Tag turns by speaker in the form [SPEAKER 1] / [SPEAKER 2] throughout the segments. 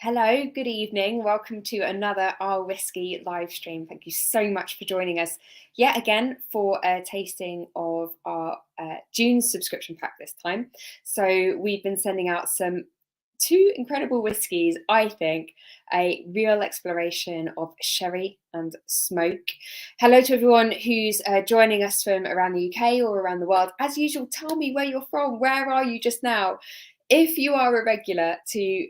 [SPEAKER 1] Hello, good evening. Welcome to another Our Whiskey live stream. Thank you so much for joining us yet again for a tasting of our June subscription pack this time. So we've been sending out two incredible whiskies, I think, a real exploration of sherry and smoke. Hello to everyone who's joining us from around the UK or around the world. As usual, tell me where you're from. Where are you just now? If you are a regular to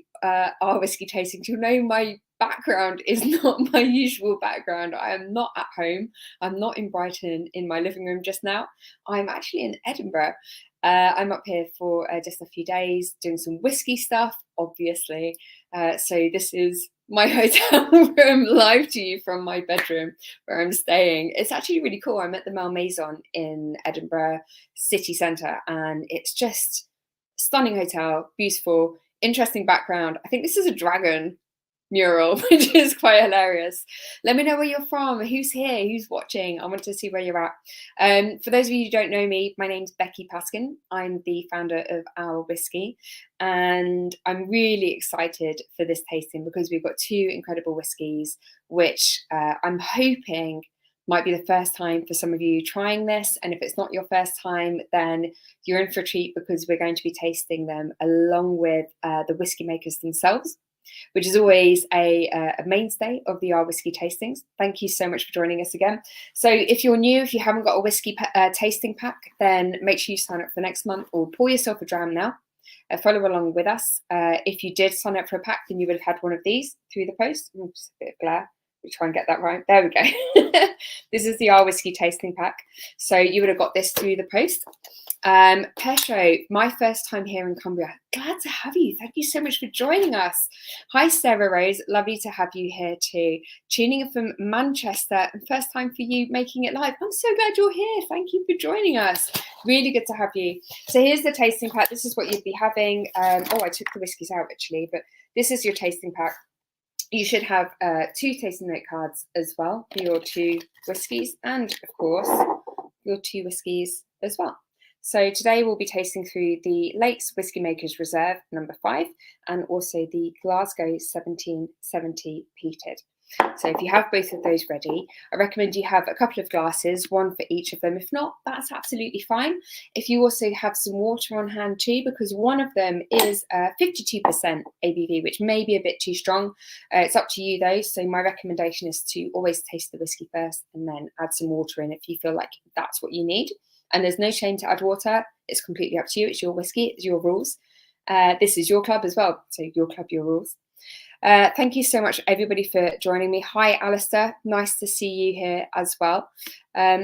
[SPEAKER 1] our whiskey tastings, you'll know my background is not my usual background. I am not at home. I'm not in Brighton in my living room just now. I'm actually in Edinburgh. I'm up here for just a few days doing some whiskey stuff, obviously. So this is my hotel room live to you from my bedroom where I'm staying. It's actually really cool. I'm at the Malmaison in Edinburgh city centre, and it's just stunning hotel, beautiful, interesting background. I think this is a dragon mural, which is quite hilarious. Let me know where you're from, who's here, who's watching. I want to see where you're at. For those of you who don't know me, my name's Becky Paskin. I'm the founder of OurWhisky, and I'm really excited for this tasting because we've got two incredible whiskies, which I'm hoping might be the first time for some of you trying this. And if it's not your first time, then you're in for a treat because we're going to be tasting them along with the Whiskymakers themselves, which is always a mainstay of the OurWhisky tastings. Thank you so much for joining us again. So if you're new, if you haven't got a whiskey tasting pack, then make sure you sign up for next month or pour yourself a dram now. Follow along with us. If you did sign up for a pack, then you would have had one of these through the post. Oops, a bit of glare. We try and get that right. There we go. This is the OurWhisky tasting pack. So you would have got this through the post. Pesho, my first time here in Cumbria. Glad to have you. Thank you so much for joining us. Hi, Sarah Rose. Lovely to have you here too. Tuning in from Manchester. And first time for you making it live. I'm so glad you're here. Thank you for joining us. Really good to have you. So here's the tasting pack. This is what you'd be having. I took the whiskies out actually, but this is your tasting pack. You should have two tasting note cards as well for your two whiskies, and of course your two whiskies as well. So today we'll be tasting through the Lakes Whiskymakers Reserve No.5 and also the Glasgow 1770 Peated. So if you have both of those ready, I recommend you have a couple of glasses, one for each of them. If not, that's absolutely fine. If you also have some water on hand too, because one of them is 52% ABV, which may be a bit too strong. It's up to you though. So my recommendation is to always taste the whiskey first and then add some water in if you feel like that's what you need. And there's no shame to add water. It's completely up to you. It's your whiskey, it's your rules. This is your club as well. So your club, your rules. Thank you so much, everybody, for joining me. Hi, Alistair. Nice to see you here as well.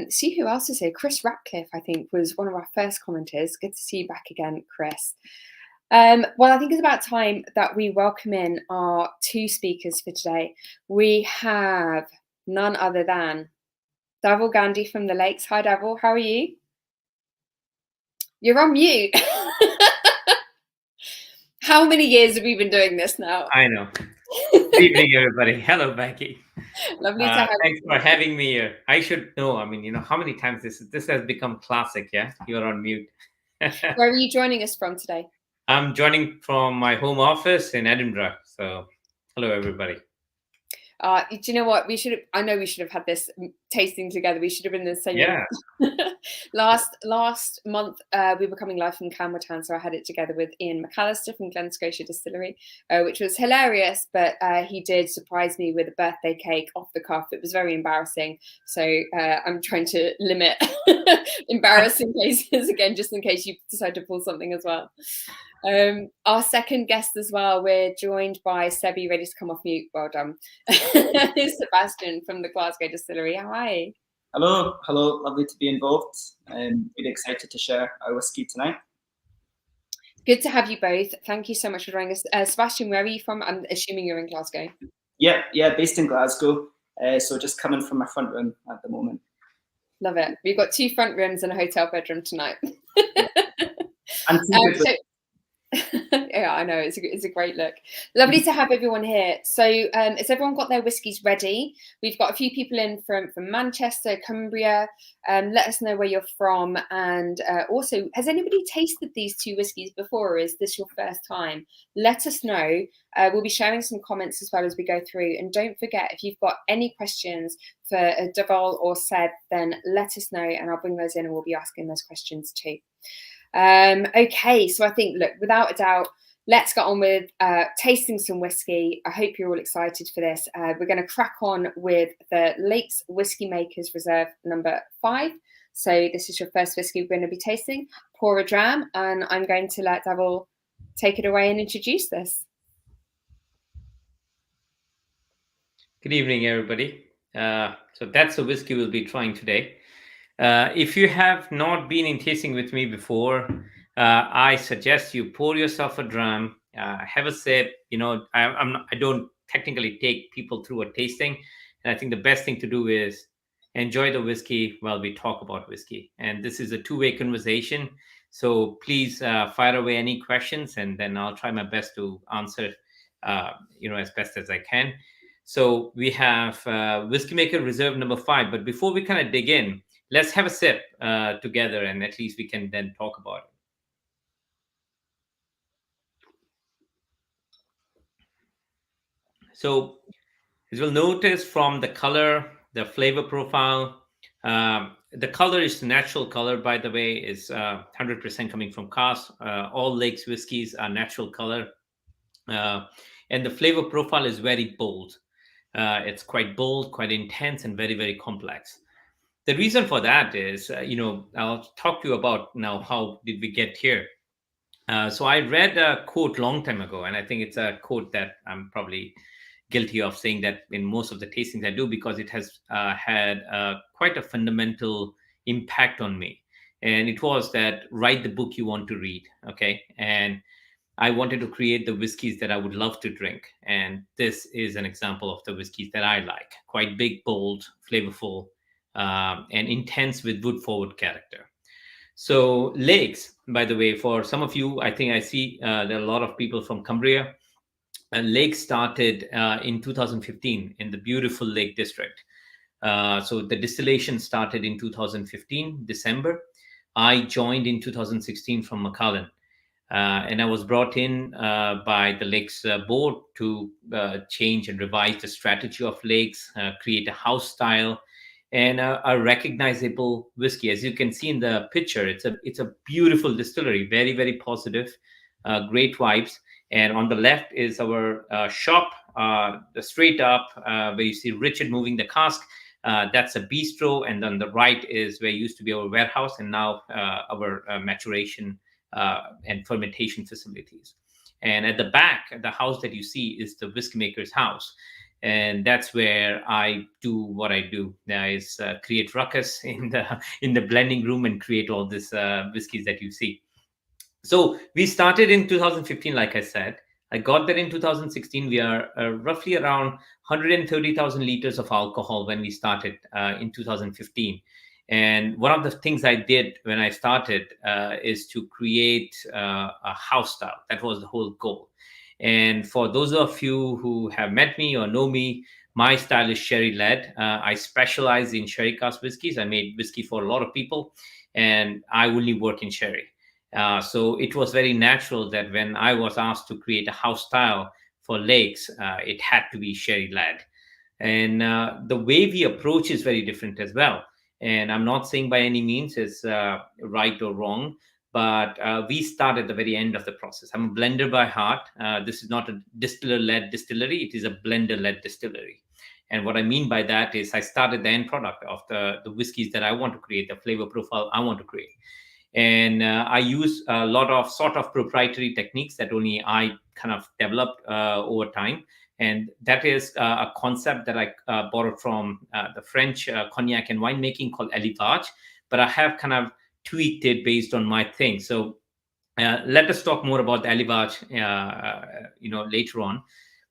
[SPEAKER 1] See who else is here. Chris Ratcliffe, I think, was one of our first commenters. Good to see you back again, Chris. Well, I think it's about time that we welcome in our two speakers for today. We have none other than Dhavall Gandhi from the Lakes. Hi, Dhavall. How are you? You're on mute. How many years have we been doing this now?
[SPEAKER 2] I know. Good evening, everybody. Hello, Becky.
[SPEAKER 1] Lovely to have you.
[SPEAKER 2] Thanks for having me here. I should know. I mean, how many times this has become classic, yeah? You're on mute.
[SPEAKER 1] Where are you joining us from today?
[SPEAKER 2] I'm joining from my home office in Edinburgh. So, hello, everybody.
[SPEAKER 1] Do you know what? I know we should have had this tasting together. We should have been in the same.
[SPEAKER 2] Yeah.
[SPEAKER 1] Last month, we were coming live from Campbelltown, so I had it together with Ian McAllister from Glasgow Distillery, which was hilarious. But he did surprise me with a birthday cake off the cuff. It was very embarrassing. So I'm trying to limit embarrassing cases again, just in case you decide to pull something as well. Our second guest as well, we're joined by Sebi, ready to come off mute. Well done. Sebastian from the Glasgow Distillery. Hi.
[SPEAKER 3] Hello, lovely to be involved. I'm really excited to share our whiskey tonight.
[SPEAKER 1] Good to have you both. Thank you so much for joining us. Sebastian, where are you from? I'm assuming you're in Glasgow.
[SPEAKER 3] Yeah, based in Glasgow. So just coming from my front room at the moment.
[SPEAKER 1] Love it. We've got two front rooms and a hotel bedroom tonight.
[SPEAKER 3] And
[SPEAKER 1] Yeah, I know, it's a great look. Lovely to have everyone here. So has everyone got their whiskies ready? We've got a few people in from Manchester, Cumbria. Let us know where you're from, and also, has anybody tasted these two whiskies before, or is this your first time? Let us know. We'll be sharing some comments as well as we go through, and don't forget, if you've got any questions for Dhavall or Seb, then let us know and I'll bring those in and we'll be asking those questions too. Okay, so I think, look, without a doubt, let's get on with tasting some whiskey. I hope you're all excited for this. We're going to crack on with the Lakes Whiskymakers Reserve No.5. So this is your first whiskey we're going to be tasting. Pour a dram, and I'm going to let Dhavall take it away and introduce this.
[SPEAKER 2] Good evening, everybody. So that's the whiskey we'll be trying today. If you have not been in tasting with me before, I suggest you pour yourself a dram, have a sip. You know, I don't technically take people through a tasting, and I think the best thing to do is enjoy the whiskey while we talk about whiskey. And this is a two-way conversation, so please fire away any questions, and then I'll try my best to answer, as best as I can. So we have Whiskymaker Reserve No.5, but before we kind of dig in, let's have a sip together, and at least we can then talk about it. So as you'll notice from the color, the flavor profile, the color is natural color, by the way, is 100% coming from cask. All Lakes whiskies are natural color. And the flavor profile is very bold. It's quite bold, quite intense, and very, very complex. The reason for that is, I'll talk to you about now how did we get here. So I read a quote long time ago, and I think it's a quote that I'm probably guilty of saying that in most of the tastings I do, because it has had quite a fundamental impact on me. And it was that write the book you want to read, okay? And I wanted to create the whiskeys that I would love to drink. And this is an example of the whiskeys that I like. Quite big, bold, flavorful, and intense with wood forward character. So Lakes, by the way, for some of you, I think I see there are a lot of people from Cumbria. And Lake started in 2015 in the beautiful Lake District. So the distillation started in 2015, December. I joined in 2016 from Macallan. And I was brought in by the Lakes board to change and revise the strategy of Lakes, create a house style and a recognizable whiskey. As you can see in the picture, it's a beautiful distillery, very, very positive, great vibes. And on the left is our shop, the straight up where you see Richard moving the cask. That's a bistro. And on the right is where used to be our warehouse and now our maturation and fermentation facilities. And at the back, the house that you see is the Whiskymaker's house. And that's where I do what I do. There is create ruckus in the blending room and create all this whiskeys that you see. So we started in 2015, like I said. I got there in 2016. We are roughly around 130,000 liters of alcohol when we started in 2015. And one of the things I did when I started is to create a house style. That was the whole goal. And for those of you who have met me or know me, my style is sherry-led. I specialize in sherry cask whiskeys. I made whiskey for a lot of people, and I only work in sherry. So it was very natural that when I was asked to create a house style for Lakes, it had to be sherry-led. And the way we approach is very different as well. And I'm not saying by any means it's right or wrong, but we start at the very end of the process. I'm a blender by heart. This is not a distiller-led distillery. It is a blender-led distillery. And what I mean by that is I started the end product of the whiskeys that I want to create, the flavor profile I want to create. And I use a lot of sort of proprietary techniques that only I kind of developed over time. And that is a concept that I borrowed from the French cognac and winemaking called élevage, but I have kind of tweaked it based on my thing. So let us talk more about the élevage, later on.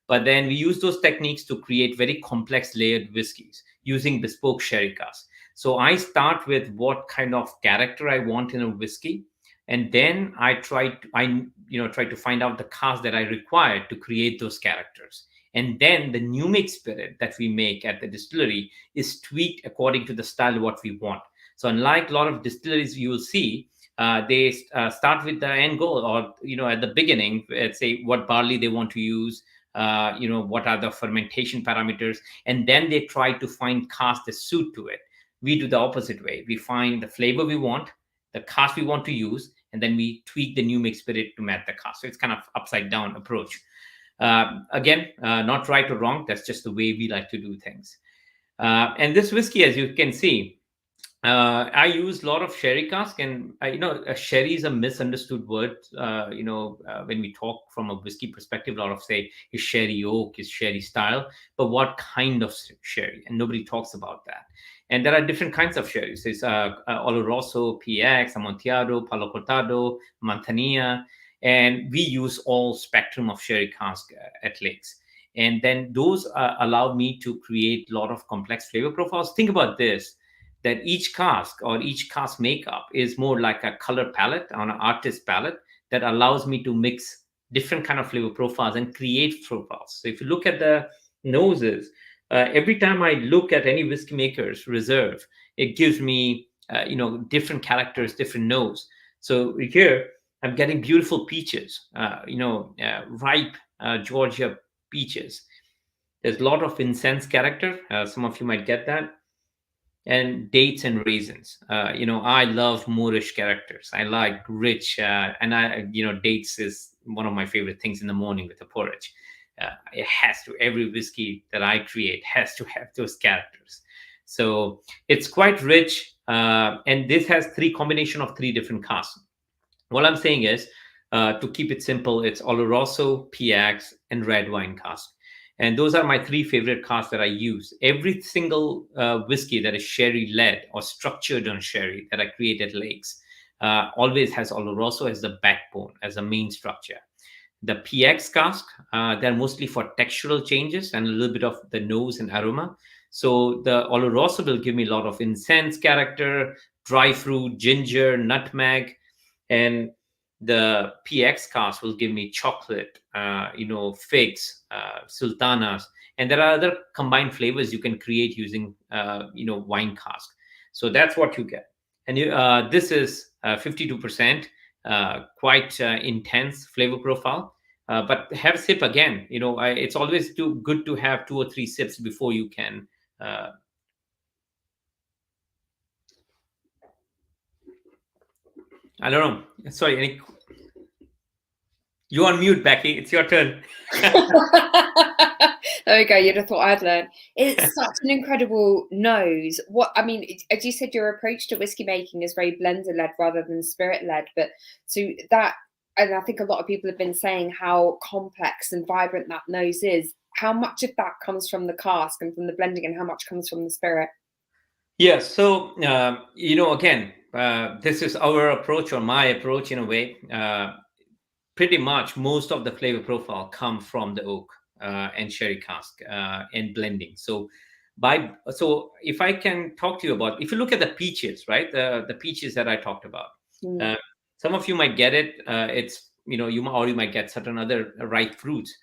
[SPEAKER 2] But then we use those techniques to create very complex layered whiskeys using bespoke sherry casks. So I start with what kind of character I want in a whiskey. And then I try to find out the cask that I require to create those characters. And then the new make spirit that we make at the distillery is tweaked according to the style of what we want. So unlike a lot of distilleries you will see, they start with the end goal, or at the beginning, let's say what barley they want to use, what are the fermentation parameters, and then they try to find cask that suit to it. We do the opposite way. We find the flavor we want, the cask we want to use, and then we tweak the new make spirit to match the cask. So it's kind of upside down approach. Again, not right or wrong. That's just the way we like to do things. And this whiskey, as you can see, I use a lot of sherry cask, and sherry is a misunderstood word. When we talk from a whiskey perspective, a lot of say is sherry oak, is sherry style, but what kind of sherry? And nobody talks about that. And there are different kinds of sherries. There's Oloroso, PX, Amontillado, Palo Cortado, Manzanilla, and we use all spectrum of sherry cask at Lakes. And then those allow me to create a lot of complex flavor profiles. Think about this, that each cask or each cask makeup is more like a color palette on an artist palette that allows me to mix different kind of flavor profiles and create profiles. So if you look at the noses, every time I look at any Whiskymaker's reserve, it gives me different characters, different nose. So here I'm getting beautiful peaches, ripe Georgia peaches. There's a lot of incense character. Some of you might get that. And dates and raisins. I love Moorish characters. I like rich, and dates is one of my favorite things in the morning with the porridge. It has to, every whiskey that I create has to have those characters. So it's quite rich, and this has combination of three different casks. What I'm saying is, to keep it simple, it's Oloroso, PX, and red wine cask. And those are my three favorite casks that I use. Every single whiskey that is sherry-led or structured on sherry that I create at Lakes always has Oloroso as the backbone, as a main structure. The PX cask, they're mostly for textural changes and a little bit of the nose and aroma. So the Oloroso will give me a lot of incense character, dry fruit, ginger, nutmeg, and the PX cask will give me chocolate, figs, sultanas, and there are other combined flavors you can create using, wine cask. So that's what you get. And this is 52%, quite intense flavor profile. But have a sip again. It's always good to have 2 or 3 sips before you can. I don't know. Sorry, you on mute, Becky. It's your turn.
[SPEAKER 1] There we go. You'd have thought I'd learn. It's such an incredible nose. As you said, your approach to whiskey making is very blender-led rather than spirit-led. But so that, and I think a lot of people have been saying how complex and vibrant that nose is. How much of that comes from the cask and from the blending, and how much comes from the spirit?
[SPEAKER 2] Yeah. So, again, this is our approach, or my approach in a way. Pretty much most of the flavor profile come from the oak and sherry cask and blending. So if I can talk to you about, if you look at the peaches, right, the peaches that I talked about, some of you might get it. It's you might get certain other ripe fruits.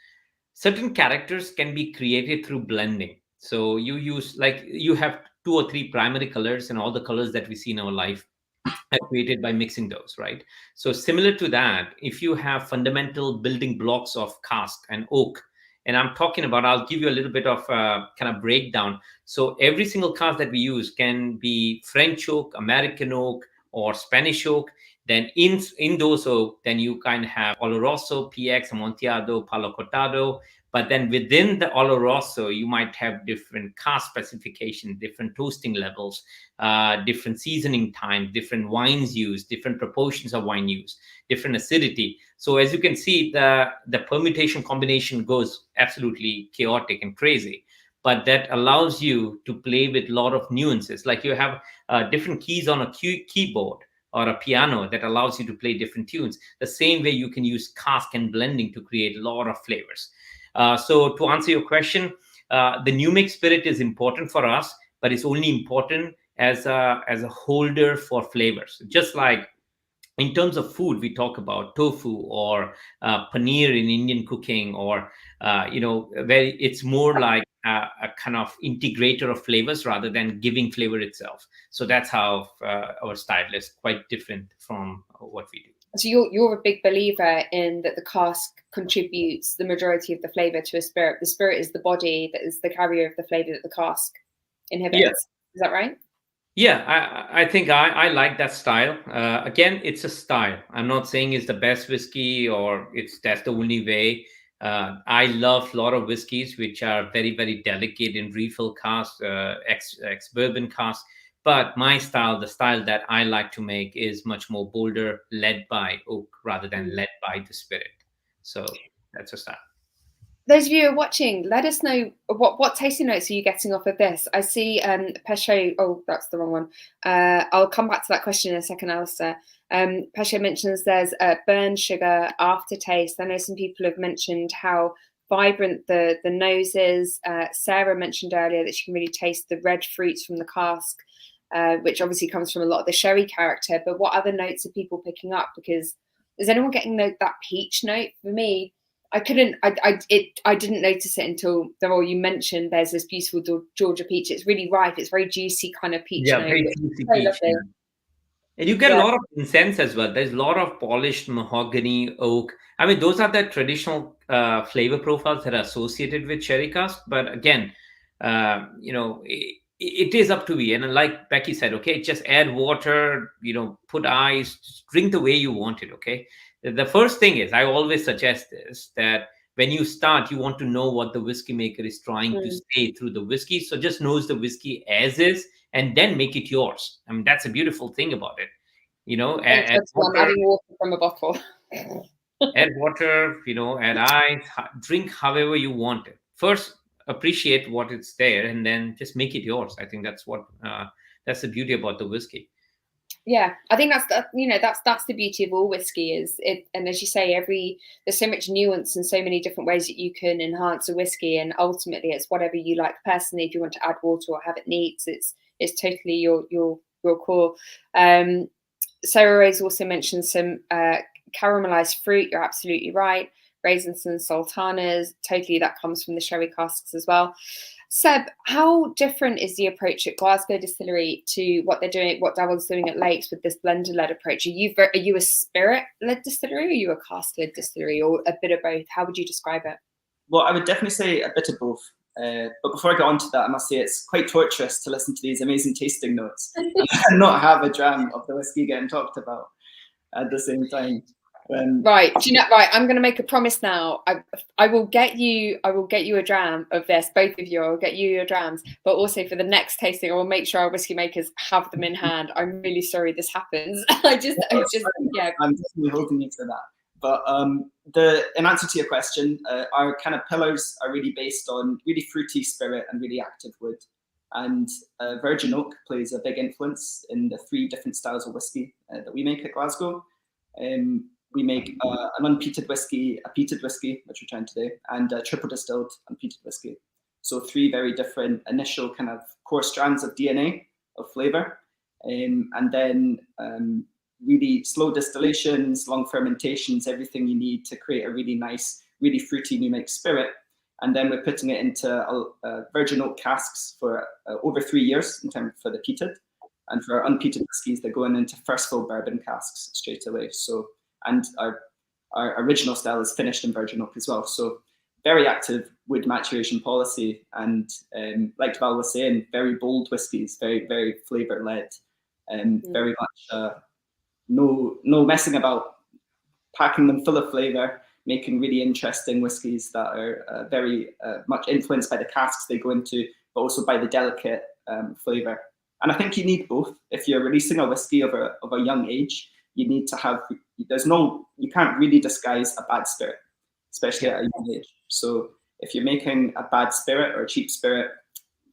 [SPEAKER 2] Certain characters can be created through blending. So you have 2 or 3 primary colors, and all the colors that we see in our life are created by mixing those, right? So similar to that, if you have fundamental building blocks of cask and oak, and I'm talking about, I'll give you a little bit of kind of breakdown. So every single cask that we use can be French oak, American oak, or Spanish oak. Then in those oak, then you kind of have Oloroso, PX, Amontillado, Palo Cortado. But then within the Oloroso, you might have different cask specifications, different toasting levels, different seasoning time, different wines used, different proportions of wine used, different acidity. So as you can see, the permutation combination goes absolutely chaotic and crazy. But that allows you to play with a lot of nuances. Like you have different keys on a keyboard or a piano that allows you to play different tunes. The same way you can use cask and blending to create a lot of flavors. So to answer your question, the new make spirit is important for us, but it's only important as a holder for flavors. Just like in terms of food, we talk about tofu or paneer in Indian cooking, or where it's more like a kind of integrator of flavors rather than giving flavor itself. So that's how our style is quite different from what we do.
[SPEAKER 1] So you're a big believer in that the cask contributes the majority of the flavor to a spirit. The spirit is the body that is the carrier of the flavor that the cask inhibits.
[SPEAKER 3] Yeah.
[SPEAKER 1] Is that right?
[SPEAKER 2] Yeah, I think I like that style. Again, it's a style. I'm not saying it's the best whiskey or that's the only way. I love a lot of whiskeys which are very, very delicate in refill casks, ex bourbon casks. But my style, the style that I like to make, is much more bolder, led by oak rather than led by the spirit. So that's a style.
[SPEAKER 1] Those of you who are watching, let us know what tasting notes are you getting off of this. I see Pesho. Oh, that's the wrong one. I'll come back to that question in a second, Alistair. Pesho mentions there's a burn sugar aftertaste. I know some people have mentioned how vibrant the nose is. Sarah mentioned earlier that she can really taste the red fruits from the cask, which obviously comes from a lot of the sherry character. But what other notes are people picking up? Because is anyone getting that peach note? For me, I didn't notice it until Dhavall, you mentioned there's this beautiful Georgia peach. It's really ripe. It's very juicy kind of peach note.
[SPEAKER 2] Very juicy peach. Yeah. And you get a lot of incense as well. There's a lot of polished mahogany, oak. I mean, those are the traditional flavor profiles that are associated with sherry cask. But again, it is up to you. And like Becky said, okay, just add water, put ice, just drink the way you want it, okay? The first thing is, I always suggest this, that when you start, you want to know what the whiskey maker is trying to say through the whiskey. So just nose the whiskey as is, and then make it yours. I mean, that's a beautiful thing about it. Add water,
[SPEAKER 1] adding water from a bottle.
[SPEAKER 2] add water, add ice, drink however you want it. First, appreciate what it's there, and then just make it yours. I think that's that's the beauty about the whiskey.
[SPEAKER 1] Yeah, I think that's the beauty of all whiskey is it. And as you say, there's so much nuance and so many different ways that you can enhance a whiskey, and ultimately it's whatever you like personally. If you want to add water or have it neat, it's totally your call. Sarah Rose also mentioned some caramelized fruit. You're absolutely right. Raisins and sultanas, totally, that comes from the sherry casks as well. Seb, how different is the approach at Glasgow Distillery to what they're doing, what Dhavall's doing at Lakes with this blender-led approach? Are you a spirit-led distillery, or are you a cask-led distillery, or a bit of both? How would you describe it?
[SPEAKER 3] Well, I would definitely say a bit of both. But before I get on to that, I must say it's quite torturous to listen to these amazing tasting notes and not have a dram of the whiskey getting talked about at the same time.
[SPEAKER 1] Right, right. I'm going to make a promise now. I will get you a dram of this, both of you. I'll get you your drams, but also for the next tasting, I will make sure our whiskey makers have them in hand. I'm really sorry this happens. I'm
[SPEAKER 3] definitely holding you to that. But in answer to your question, our kind of pillars are really based on really fruity spirit and really active wood. And virgin oak plays a big influence in the 3 different styles of whiskey that we make at Glasgow. We make an unpeated whiskey, a peated whiskey, which we're trying to do, and a triple distilled unpeated whiskey. So 3 very different initial kind of core strands of DNA of flavor. And then really slow distillations, long fermentations, everything you need to create a really nice, really fruity new make spirit. And then we're putting it into virgin oak casks for over 3 years in terms for the peated. And for our unpeated whiskies, they're going into first fill bourbon casks straight away. So, and our original style is finished in virgin oak as well. So very active wood maturation policy. And like Dhavall was saying, very bold whiskies, very, very flavor led, and very much no messing about, packing them full of flavor, making really interesting whiskies that are very much influenced by the casks they go into, but also by the delicate flavor. And I think you need both. If you're releasing a whiskey of a young age, you need to have, you can't really disguise a bad spirit, especially at a young age. So if you're making a bad spirit or a cheap spirit,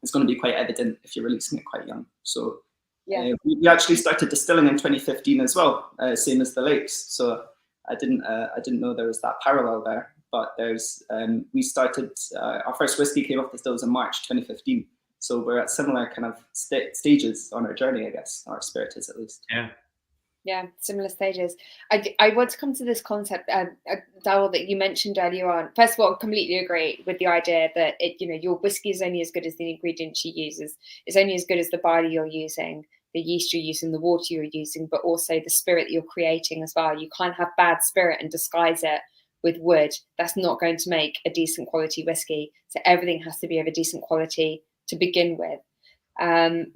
[SPEAKER 3] it's going to be quite evident if you're releasing it quite young. So we actually started distilling in 2015 as well, same as the Lakes. So I didn't know there was that parallel there. But we started, our first whiskey came off the stills in March 2015. So we're at similar kind of stages on our journey, I guess. Our spirit is, at least.
[SPEAKER 2] Yeah.
[SPEAKER 1] Yeah, similar stages. I want to come to this concept, Dhavall, that you mentioned earlier on. First of all, I completely agree with the idea that your whiskey is only as good as the ingredients you use. It's only as good as the barley you're using, the yeast you're using, the water you're using, but also the spirit that you're creating as well. You can't have bad spirit and disguise it with wood. That's not going to make a decent quality whiskey. So everything has to be of a decent quality to begin with.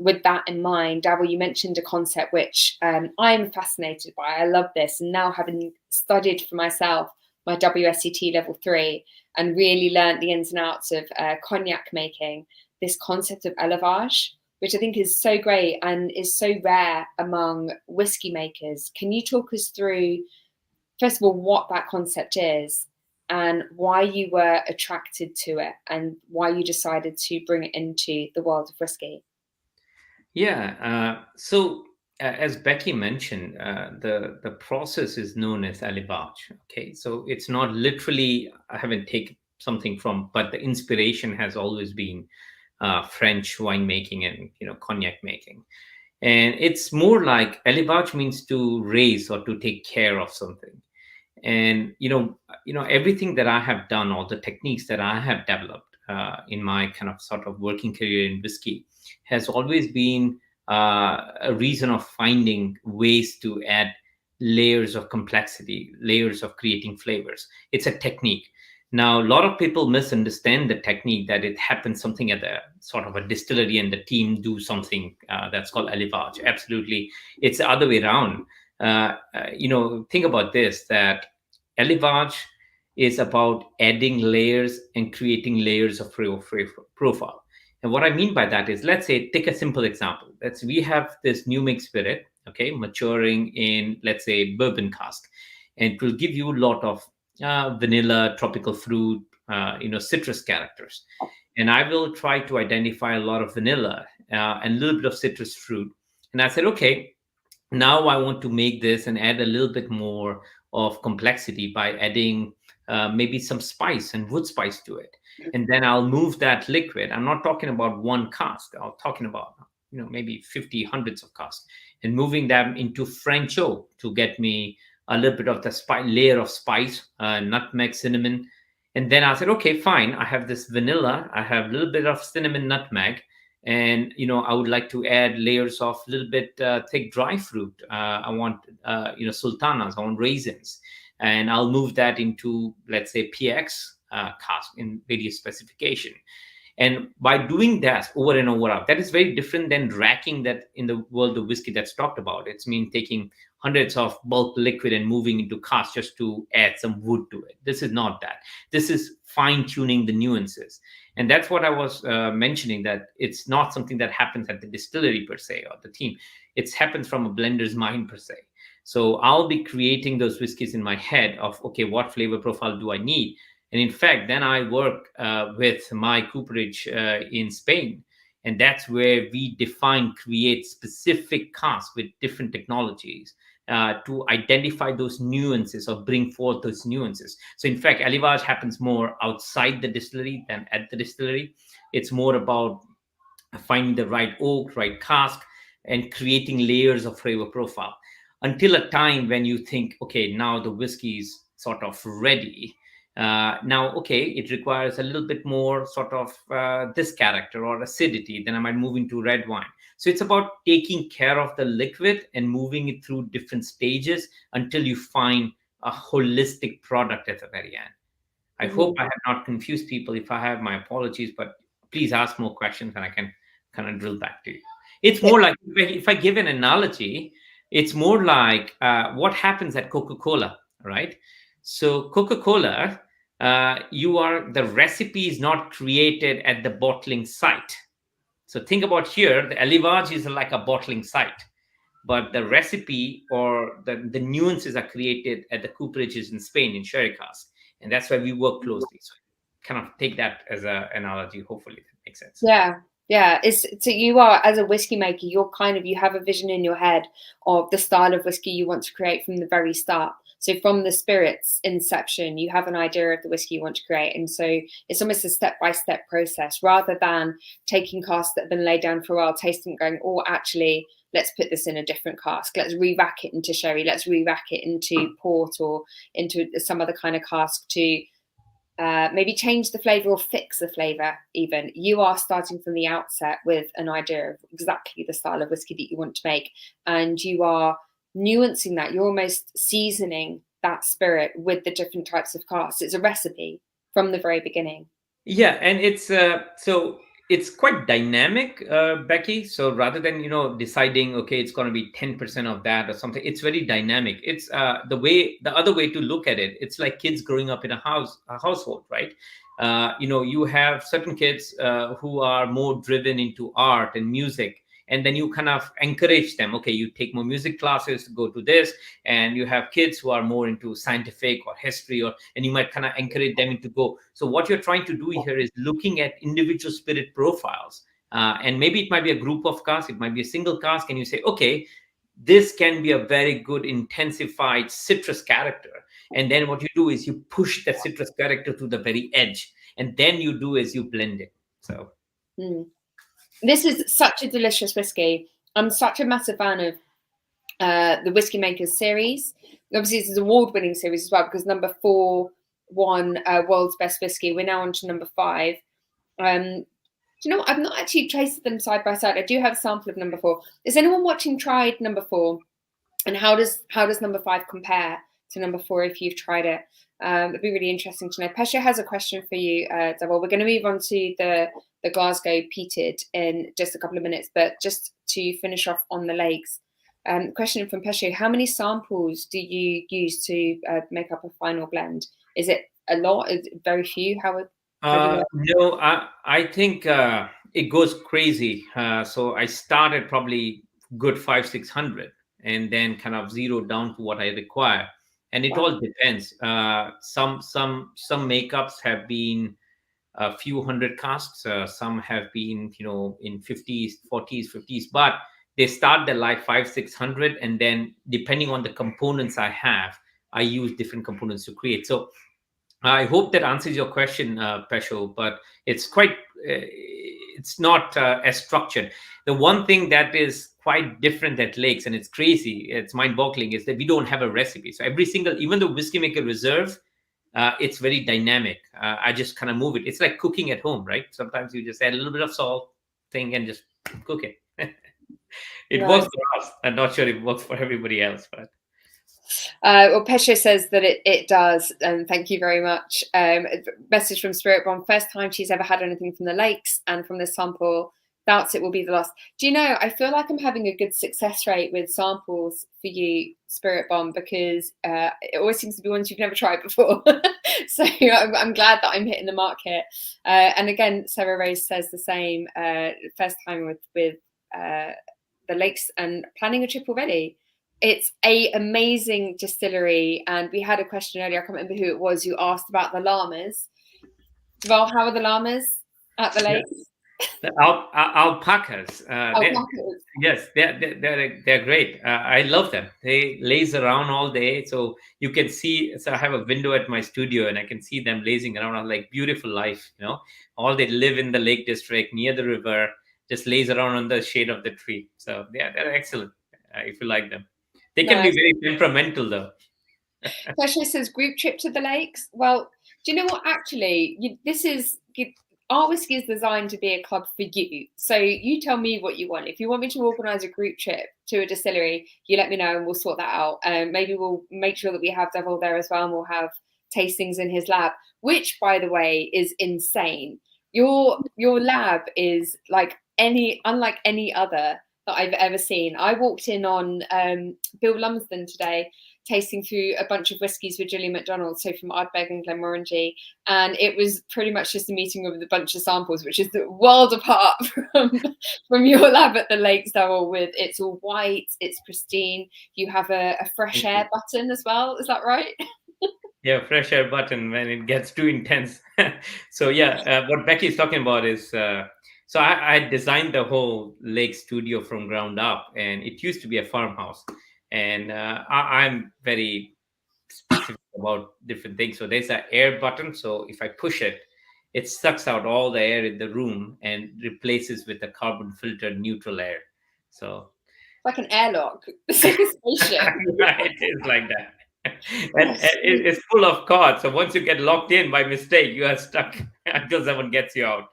[SPEAKER 1] With that in mind, Dhavall, you mentioned a concept which I'm fascinated by. I love this. And now, having studied for myself my WSET level 3 and really learned the ins and outs of cognac making, this concept of élevage, which I think is so great and is so rare among whiskey makers. Can you talk us through, first of all, what that concept is and why you were attracted to it and why you decided to bring it into the world of whiskey?
[SPEAKER 2] Yeah. So as Becky mentioned, the process is known as élevage. Okay, so it's not literally I haven't taken something from, but the inspiration has always been French winemaking and cognac making, and it's more like élevage means to raise or to take care of something. And everything that I have done, all the techniques that I have developed in my kind of sort of working career in whiskey, has always been a reason of finding ways to add layers of complexity, layers of creating flavors. It's a technique. Now, a lot of people misunderstand the technique, that it happens something at the sort of a distillery and the team do something that's called élevage. Absolutely, it's the other way around. Think about this, that élevage is about adding layers and creating layers of profile. And what I mean by that is, let's say, take a simple example. We have this new make spirit, okay, maturing in, let's say, bourbon cask, and it will give you a lot of vanilla, tropical fruit, citrus characters. And I will try to identify a lot of vanilla and a little bit of citrus fruit. And I said, okay, now I want to make this and add a little bit more of complexity by adding maybe some spice and wood spice to it. And then I'll move that liquid. I'm not talking about one cask. I'm talking about, maybe 50, hundreds of casks, and moving them into French oak to get me a little bit of the layer of spice, nutmeg, cinnamon. And then I said, okay, fine. I have this vanilla. I have a little bit of cinnamon, nutmeg. And I would like to add layers of a little bit thick dry fruit. I want sultanas, I want raisins, and I'll move that into, let's say, PX cask in various specification. And by doing that over and over, that is very different than racking, that in the world of whiskey that's talked about. It's mean taking hundreds of bulk liquid and moving into cask just to add some wood to it. This is not that. This is fine tuning the nuances. And that's what I was mentioning, that it's not something that happens at the distillery per se or the team. It happens from a blender's mind per se. So I'll be creating those whiskeys in my head of, okay, what flavor profile do I need? And in fact, then I work with my cooperage in Spain. And that's where we create specific casks with different technologies to identify those nuances or bring forth those nuances. So in fact, élevage happens more outside the distillery than at the distillery. It's more about finding the right oak, right cask, and creating layers of flavor profile until a time when you think, okay, now the whiskey is sort of ready. Now, okay, it requires a little bit more sort of this character or acidity, then I might move into red wine. So it's about taking care of the liquid and moving it through different stages until you find a holistic product at the very end. I hope I have not confused people. If I have, my apologies, but please ask more questions and I can kind of drill back to you. It's more like, if I give an analogy, it's more like what happens at Coca-Cola, right? So Coca-Cola, the recipe is not created at the bottling site. So think about here, the élevage is like a bottling site, but the recipe or the nuances are created at the cooperages in Spain, in sherry cask. And that's why we work closely. So kind of take that as an analogy. Hopefully that makes sense.
[SPEAKER 1] Yeah. So you are, as a whiskey maker, you have a vision in your head of the style of whiskey you want to create from the very start. So from the spirit's inception, you have an idea of the whiskey you want to create. And so it's almost a step-by-step process rather than taking casks that have been laid down for a while, tasting, going, oh, actually, let's put this in a different cask, let's re-rack it into sherry, let's re-rack it into port or into some other kind of cask to maybe change the flavour or fix the flavour even. You are starting from the outset with an idea of exactly the style of whiskey that you want to make, and you are nuancing that. You're almost seasoning that spirit with the different types of casks. It's a recipe from the very beginning.
[SPEAKER 2] Yeah, and it's quite dynamic, Becky. So rather than deciding, okay, it's going to be 10% of that or something, it's very dynamic. It's the other way to look at it. It's like kids growing up in a household, right? You have certain kids who are more driven into art and music, and then you kind of encourage them. Okay, you take more music classes to go to this, and you have kids who are more into scientific or history, and you might kind of encourage them to go. So what you're trying to do here is looking at individual spirit profiles, and maybe it might be a group of casks, it might be a single cask, and you say, okay, this can be a very good intensified citrus character. And then what you do is you push the citrus character to the very edge, and then you do is you blend it. So.
[SPEAKER 1] This is such a delicious whiskey. I'm such a massive fan of the Whiskymaker series. Obviously, this is an award-winning series as well, because number 4 won World's Best Whiskey. We're now on to number 5. Do you know what? I've not actually traced them side by side. I do have a sample of number 4. Is anyone watching tried number 4? And how does number 5 compare to number 4 if you've tried it? It'd be really interesting to know. Pesha has a question for you, Dhavall. We're going to move on to the Glasgow Peated in just a couple of minutes, but just to finish off on the lakes. Question from Pesha: how many samples do you use to make up a final blend? Is it a lot? Is it very few? How
[SPEAKER 2] No, I think it goes crazy. So I started probably good 500-600, and then kind of zeroed down to what I require. And it all depends. Some makeups have been a few hundred casks. Some have been, in 50s, 40s, 50s. But they start their life 500-600, and then depending on the components I have, I use different components to create. So I hope that answers your question, Pesho. But it's it's not as structured. The one thing that is quite different at lakes, and it's crazy, it's mind-boggling, is that we don't have a recipe. So even the Whiskymaker Reserve, it's very dynamic. I just kind of move it. It's like cooking at home, right? Sometimes you just add a little bit of salt and just cook it. It works for us. I'm not sure it works for everybody else, but.
[SPEAKER 1] Well, Pesha says that it does, and thank you very much. Message from Spirit Bomb: first time she's ever had anything from the lakes, and from this sample, doubts it will be the last. Do you know, I feel like I'm having a good success rate with samples for you, Spirit Bomb, because it always seems to be ones you've never tried before. So I'm glad that I'm hitting the mark here. And again, Sarah Rose says the same. First time with the lakes and planning a trip already. It's an amazing distillery, and we had a question earlier. I can't remember who it was who asked about the llamas. Dhavall, how are the llamas at the lakes?
[SPEAKER 2] The alpacas. Yes, they're great. I love them. They laze around all day, so you can see. So I have a window at my studio, and I can see them lazing around. I'm like, beautiful life, All they live in the Lake District near the river, just laze around on the shade of the tree. So yeah, they're excellent if you like them. They can be very temperamental, though.
[SPEAKER 1] Pesha says group trip to the lakes. Well, do you know what? Actually, OurWhisky is designed to be a club for you. So you tell me what you want. If you want me to organise a group trip to a distillery, you let me know and we'll sort that out. Maybe we'll make sure that we have Dhavall there as well, and we'll have tastings in his lab, which, by the way, is insane. Your lab is unlike any other that I've ever seen. I walked in on Bill Lumsden today, tasting through a bunch of whiskies with Gillian McDonald, so from Ardbeg and Glenmorangie, and it was pretty much just a meeting with a bunch of samples, which is the world apart from your lab at the Lakes, Dhavall. With it's all white, it's pristine. You have a fresh air button as well. Is that right?
[SPEAKER 2] Yeah, fresh air button when it gets too intense. So yeah, what Becky is talking about is. So I designed the whole lake studio from ground up, and it used to be a farmhouse. And I'm very specific about different things. So there's an air button. So if I push it, it sucks out all the air in the room and replaces with a carbon filtered neutral air. So
[SPEAKER 1] Like an airlock. It's like a spaceship.
[SPEAKER 2] It is like that. And it's full of cards. So once you get locked in by mistake, you are stuck until someone gets you out.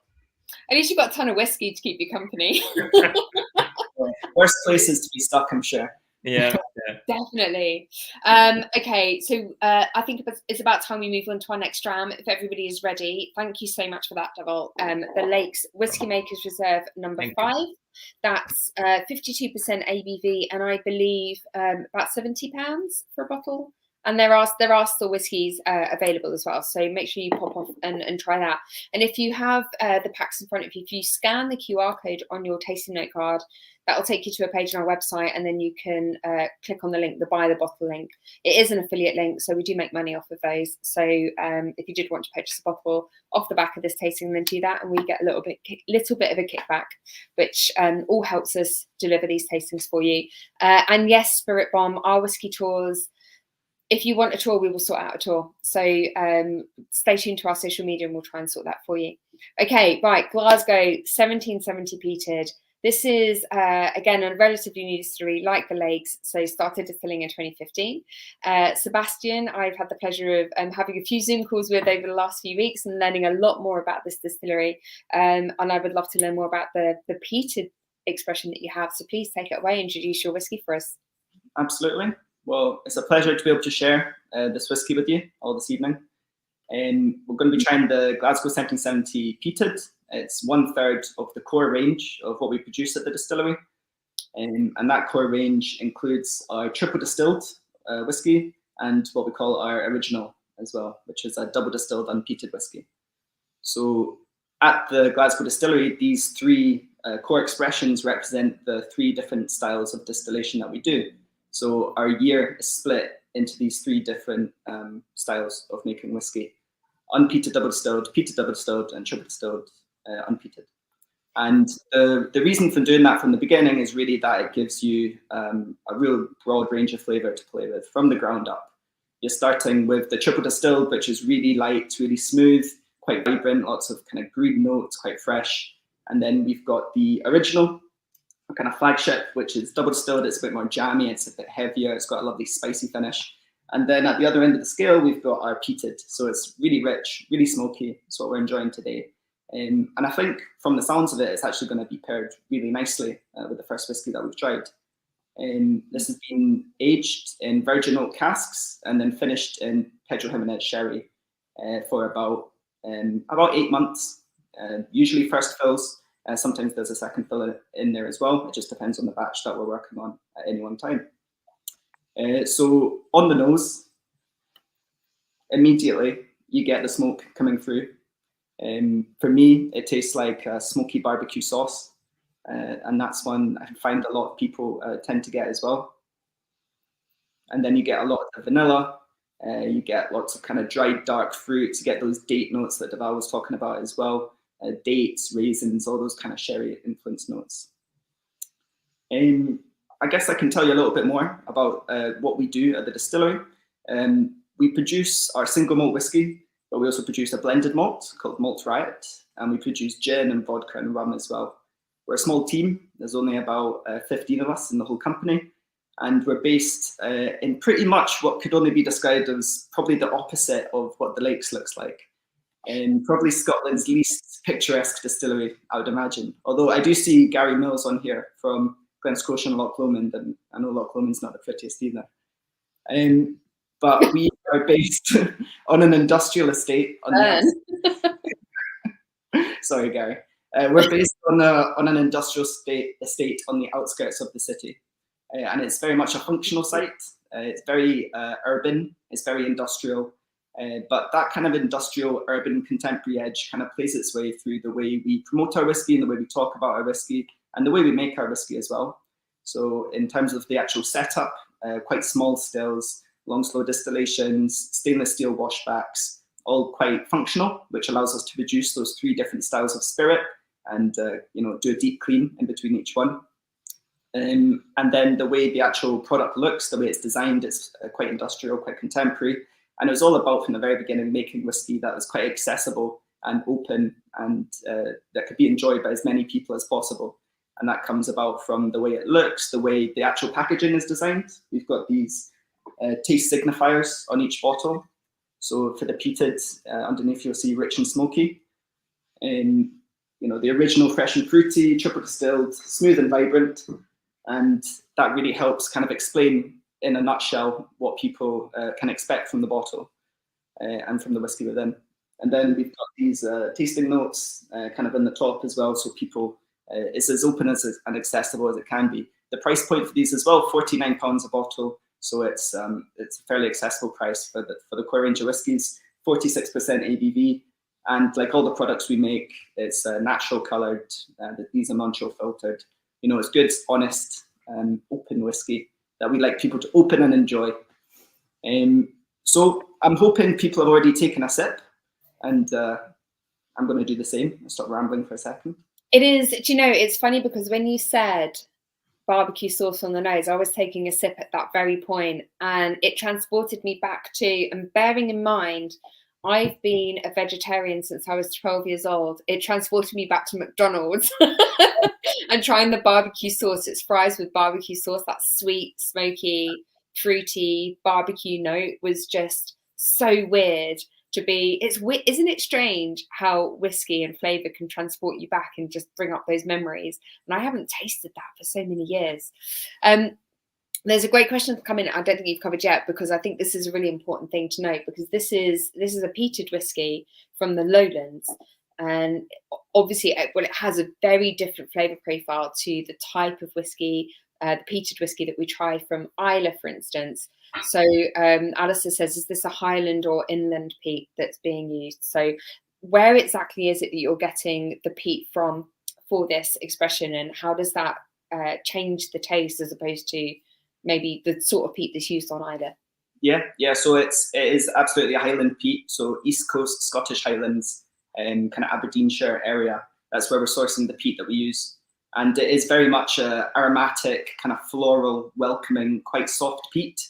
[SPEAKER 1] At least you've got a ton of whiskey to keep you company.
[SPEAKER 3] Worst places to be stuck, I'm sure.
[SPEAKER 2] Yeah.
[SPEAKER 1] Definitely. Okay, so I think it's about time we move on to our next dram. If everybody is ready, thank you so much for that, Dhavall. The Lakes Whiskymakers Reserve number 5. That's 52% ABV, and I believe about £70 for a bottle. And there are still whiskies available as well, so make sure you pop off and try that. And if you have the packs in front of you, if you scan the QR code on your tasting note card, that will take you to a page on our website, and then you can click on the link, the buy the bottle link. It is an affiliate link, so we do make money off of those. So if you did want to purchase a bottle off the back of this tasting, then do that, and we get a little bit of a kickback, which all helps us deliver these tastings for you. And yes, Spirit Bomb, our whiskey tours. If you want a tour, we will sort out a tour. So stay tuned to our social media and we'll try and sort that for you. Okay, right, Glasgow, 1770 peated. This is, again, a relatively new distillery like the Lakes, so started distilling in 2015. Sebastian, I've had the pleasure of having a few Zoom calls with over the last few weeks and learning a lot more about this distillery. And I would love to learn more about the peated expression that you have. So please take it away, introduce your whiskey for us.
[SPEAKER 3] Absolutely. Well, it's a pleasure to be able to share this whiskey with you all this evening. We're going to be trying the Glasgow 1770 Peated. It's 1/3 of the core range of what we produce at the distillery. And that core range includes our triple distilled whiskey and what we call our original as well, which is a double distilled unpeated whiskey. So at the Glasgow distillery, these 3 core expressions represent the 3 different styles of distillation that we do. So our year is split into these 3 different styles of making whiskey: unpeated double distilled, peated double distilled, and triple distilled unpeated. And the reason for doing that from the beginning is really that it gives you a real broad range of flavour to play with from the ground up. You're starting with the triple distilled, which is really light, really smooth, quite vibrant, lots of kind of green notes, quite fresh. And then we've got the original, a kind of flagship, which is double distilled. It's a bit more jammy, it's a bit heavier, it's got a lovely spicy finish. And then at the other end of the scale, we've got our peated. So it's really rich, really smoky. It's what we're enjoying today. And I think from the sounds of it, it's actually going to be paired really nicely with the first whiskey that we've tried. This has been aged in virgin oak casks and then finished in Pedro Jimenez sherry for about 8 months. Usually first fills. Sometimes there's a second fill in there as well. It just depends on the batch that we're working on at any one time. So on the nose, immediately you get the smoke coming through. For me, it tastes like a smoky barbecue sauce. And that's one I find a lot of people tend to get as well. And then you get a lot of the vanilla. You get lots of kind of dried dark fruits. You get those date notes that Dhavall was talking about as well. Dates, raisins, all those kind of sherry influenced notes. I guess I can tell you a little bit more about what we do at the distillery. We produce our single malt whiskey, but we also produce a blended malt called Malt Riot, and we produce gin and vodka and rum as well. We're a small team. There's only about 15 of us in the whole company, and we're based in pretty much what could only be described as probably the opposite of what the Lakes looks like. Probably Scotland's least picturesque distillery, I would imagine. Although I do see Gary Mills on here from Glen Scotia and Loch Lomond, and I know Loch Lomond's not the prettiest either. But we are based on an industrial estate. Sorry, Gary. We're based on an industrial estate on the outskirts of the city. And it's very much a functional site. It's very urban, it's very industrial. But that kind of industrial, urban, contemporary edge kind of plays its way through the way we promote our whiskey and the way we talk about our whiskey and the way we make our whiskey as well. So in terms of the actual setup, quite small stills, long slow distillations, stainless steel washbacks, all quite functional, which allows us to produce those 3 different styles of spirit and do a deep clean in between each one. And then the way the actual product looks, the way it's designed, it's quite industrial, quite contemporary. And it was all about, from the very beginning, making whiskey that was quite accessible and open and that could be enjoyed by as many people as possible. And that comes about from the way it looks, the way the actual packaging is designed. We've got these taste signifiers on each bottle. So for the peated, underneath you'll see rich and smoky. You know, the original fresh and fruity, triple distilled, smooth and vibrant. And that really helps kind of explain in a nutshell what people can expect from the bottle and from the whiskey within. And then we've got these tasting notes kind of in the top as well, so people, it's as open as and accessible as it can be. The price point for these as well, £49 a bottle, so it's a fairly accessible price for the core range of whiskies. 46% ABV, and like all the products we make, it's natural coloured. These are non-chill filtered. You know, it's good, honest, open whiskey that we like people to open and enjoy. So I'm hoping people have already taken a sip, and I'm going to do the same. I'll stop rambling for a second.
[SPEAKER 1] It is, do you know, it's funny because when you said barbecue sauce on the nose, I was taking a sip at that very point, and it transported me back to, and bearing in mind, I've been a vegetarian since I was 12 years old. It transported me back to McDonald's and trying the barbecue sauce. It's fries with barbecue sauce. That sweet, smoky, fruity barbecue note was just so weird to be. Isn't it strange how whiskey and flavour can transport you back and just bring up those memories? And I haven't tasted that for so many years. There's a great question come in. I don't think you've covered yet, because I think this is a really important thing to note, because this is a peated whiskey from the Lowlands, and obviously, well, it has a very different flavour profile to the type of whiskey, the peated whiskey that we try from Islay, for instance. So Alistair says, is this a Highland or inland peat that's being used? So where exactly is it that you're getting the peat from for this expression, and how does that change the taste as opposed to maybe the sort of peat that's used on either?
[SPEAKER 3] Yeah. So it is absolutely a Highland peat. So East Coast Scottish Highlands, kind of Aberdeenshire area. That's where we're sourcing the peat that we use, and it is very much a aromatic, kind of floral, welcoming, quite soft peat.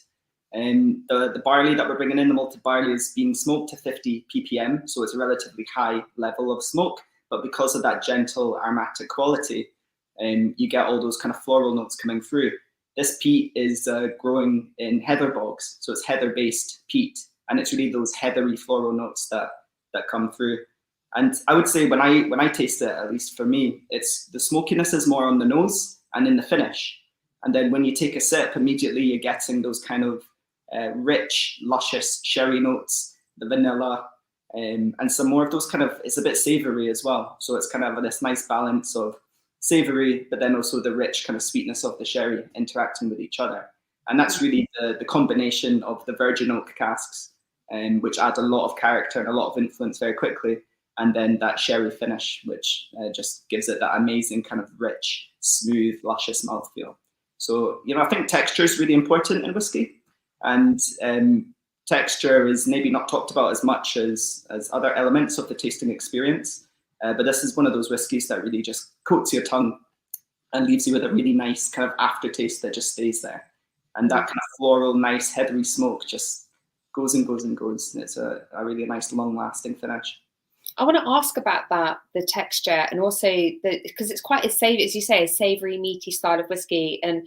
[SPEAKER 3] The barley that we're bringing in, the malted barley, is being smoked to 50 ppm, so it's a relatively high level of smoke. But because of that gentle aromatic quality, you get all those kind of floral notes coming through. This peat is growing in heather bogs, so it's heather-based peat, and it's really those heathery floral notes that come through. And I would say when I taste it, at least for me, it's the smokiness is more on the nose and in the finish. And then when you take a sip, immediately you're getting those kind of rich, luscious sherry notes, the vanilla, and some more of those kind of, it's a bit savoury as well. So it's kind of this nice balance of savoury, but then also the rich kind of sweetness of the sherry interacting with each other. And that's really the combination of the virgin oak casks, which add a lot of character and a lot of influence very quickly. And then that sherry finish, which just gives it that amazing kind of rich, smooth, luscious mouthfeel. So, you know, I think texture is really important in whiskey. And texture is maybe not talked about as much as other elements of the tasting experience. But this is one of those whiskies that really just coats your tongue and leaves you with a really nice kind of aftertaste that just stays there. And that kind of floral, nice, heathery smoke just goes and goes and goes. And it's a really nice, long-lasting finish.
[SPEAKER 1] I want to ask about that, the texture, and also because it's quite a as you say, a savoury, meaty style of whiskey. And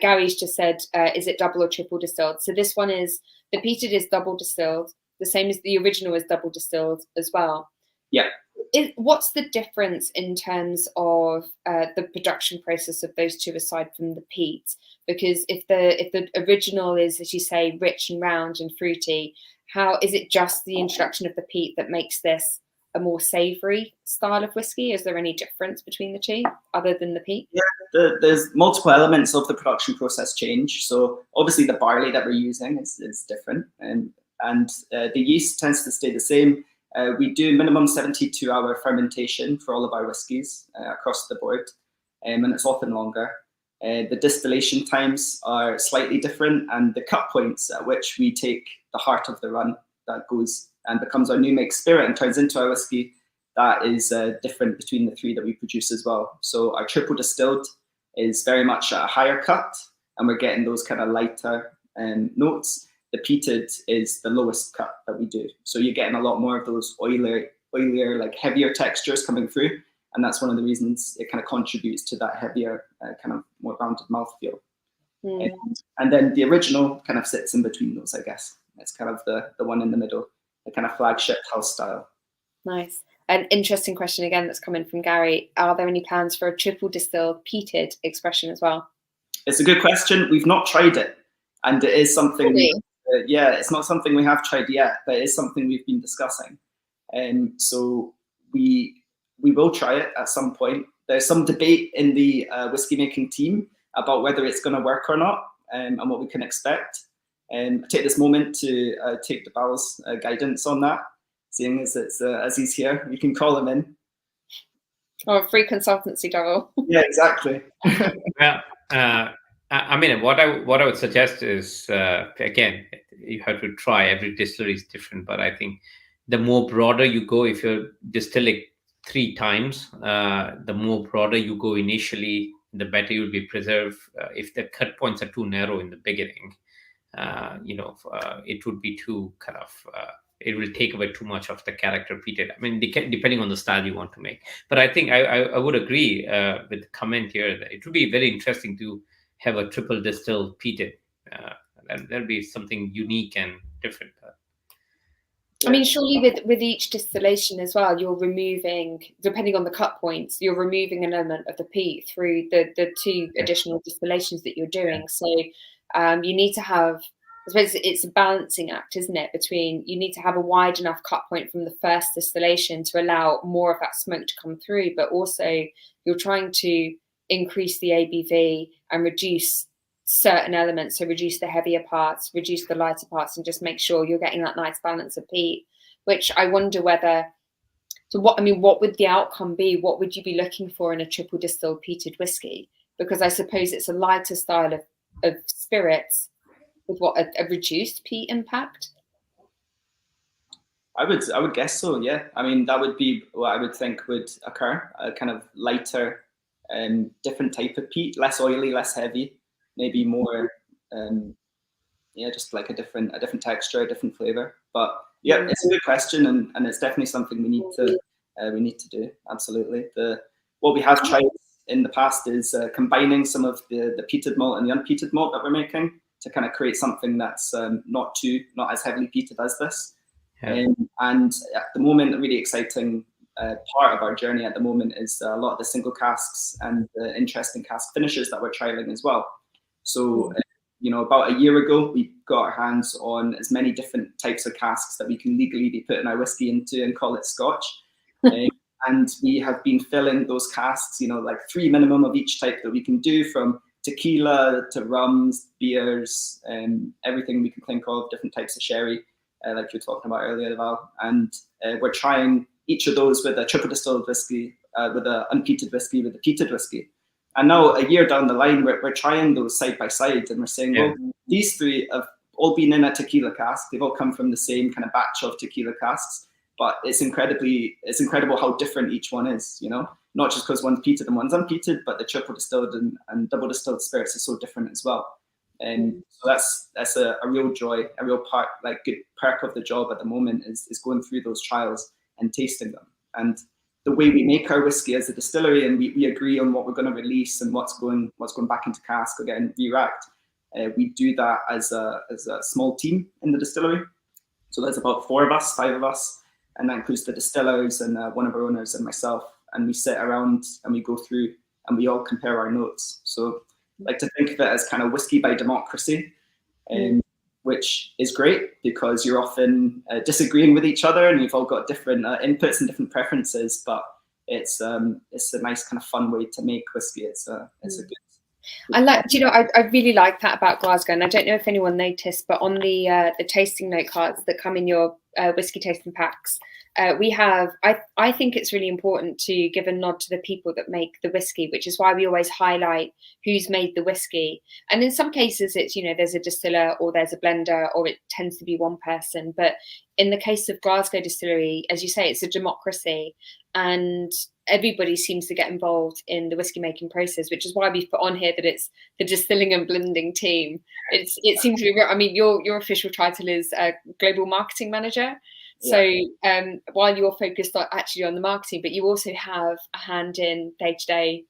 [SPEAKER 1] Gary's just said, is it double or triple distilled? So this one is, the peated is double distilled, the same as the original is double distilled as well.
[SPEAKER 3] Yeah.
[SPEAKER 1] What's the difference in terms of the production process of those two aside from the peat? Because if the original is, as you say, rich and round and fruity, how is it just the introduction of the peat that makes this a more savoury style of whiskey? Is there any difference between the two other than the peat?
[SPEAKER 3] Yeah, there's multiple elements of the production process change. So obviously the barley that we're using is different, and the yeast tends to stay the same. We do minimum 72-hour fermentation for all of our whiskies across the board, and it's often longer. The distillation times are slightly different, and the cut points at which we take the heart of the run that goes and becomes our new make spirit and turns into our whiskey, that is different between the three that we produce as well. So our triple distilled is very much a higher cut, and we're getting those kind of lighter notes. The peated is the lowest cut that we do. So you're getting a lot more of those oilier, like heavier textures coming through. And that's one of the reasons it kind of contributes to that heavier, kind of more rounded mouthfeel. And then the original kind of sits in between those, I guess. It's kind of the one in the middle, the kind of flagship house style.
[SPEAKER 1] Nice. An interesting question again that's coming from Gary. Are there any plans for a triple distilled peated expression as well?
[SPEAKER 3] It's a good question. We've not tried it. And it is something,
[SPEAKER 1] really?
[SPEAKER 3] It's not something we have tried yet, but it is something we've been discussing. And so we will try it at some point. There's some debate in the whiskey making team about whether it's going to work or not, and what we can expect. And I take this moment to take Dhavall's guidance on that, seeing as it's as he's here, we can call him in.
[SPEAKER 1] Oh, free consultancy, Dhavall.
[SPEAKER 3] Yeah, exactly.
[SPEAKER 2] Well, I mean, what I would suggest is, again, you have to try. Every distillery is different, but I think the more broader you go, if you're distilling 3 times, the more broader you go initially, the better you'll be preserved. If the cut points are too narrow in the beginning, it would be too kind of, it will take away too much of the character peated. I mean, depending on the style you want to make. But I think I would agree with the comment here that it would be very interesting to have a triple distilled peated. That'll be something unique and different.
[SPEAKER 1] I mean, surely with each distillation as well, you're removing, depending on the cut points, you're removing an element of the peat through the 2 additional distillations that you're doing. So you need to have, I suppose it's a balancing act, isn't it? Between, you need to have a wide enough cut point from the first distillation to allow more of that smoke to come through, but also you're trying to increase the ABV and reduce certain elements, so reduce the heavier parts, reduce the lighter parts, and just make sure you're getting that nice balance of peat. Which I wonder whether, so what would the outcome be? What would you be looking for in a triple distilled peated whiskey? Because I suppose it's a lighter style of spirits with a reduced peat impact.
[SPEAKER 3] I would guess so, yeah. I mean, that would be what I would think would occur, a kind of lighter, different type of peat, less oily, less heavy. Maybe more, just like a different texture, a different flavor. But yeah, it's a good question, and it's definitely something we need to do. Absolutely. What we have tried in the past is combining some of the peated malt and the unpeated malt that we're making to kind of create something that's not as heavily peated as this. Yeah. And at the moment, a really exciting part of our journey at the moment is a lot of the single casks and the interesting cask finishes that we're trialing as well. So, about a year ago, we got our hands on as many different types of casks that we can legally be putting our whiskey into and call it Scotch. And we have been filling those casks, like 3 minimum of each type that we can do, from tequila to rums, beers, and everything we can think of, different types of sherry, like you were talking about earlier, Dhavall. And we're trying each of those with a triple distilled whiskey, with an unpeated whiskey, with a peated whiskey. And now, a year down the line, we're trying those side by side, and we're saying, well, these 3 have all been in a tequila cask. They've all come from the same kind of batch of tequila casks, but it's incredible how different each one is. Not just because one's peated and one's unpeated, but the triple distilled and double distilled spirits is so different as well. And so that's a real joy, a real part, like good perk of the job at the moment is going through those trials and tasting them. And the way we make our whiskey as a distillery, and we agree on what we're going to release and what's going back into cask or getting re-racked. We do that as a small team in the distillery. So there's about 5 of us, and that includes the distillers and one of our owners and myself. And we sit around and we go through and we all compare our notes. So I like to think of it as kind of whiskey by democracy, which is great because you're often disagreeing with each other and you've all got different inputs and different preferences, but it's a nice kind of fun way to make whiskey. It's a good.
[SPEAKER 1] I really like that about Glasgow, and I don't know if anyone noticed, but on the tasting note cards that come in your whiskey tasting packs, we have, I think it's really important to give a nod to the people that make the whiskey, which is why we always highlight who's made the whiskey. And in some cases it's, there's a distiller or there's a blender, or it tends to be one person. But in the case of Glasgow Distillery, as you say, it's a democracy and everybody seems to get involved in the whiskey making process, which is why we've put on here that it's the distilling and blending team. It seems to be, your official title is global marketing manager. So while you're focused actually on the marketing, but you also have a hand in day-to-day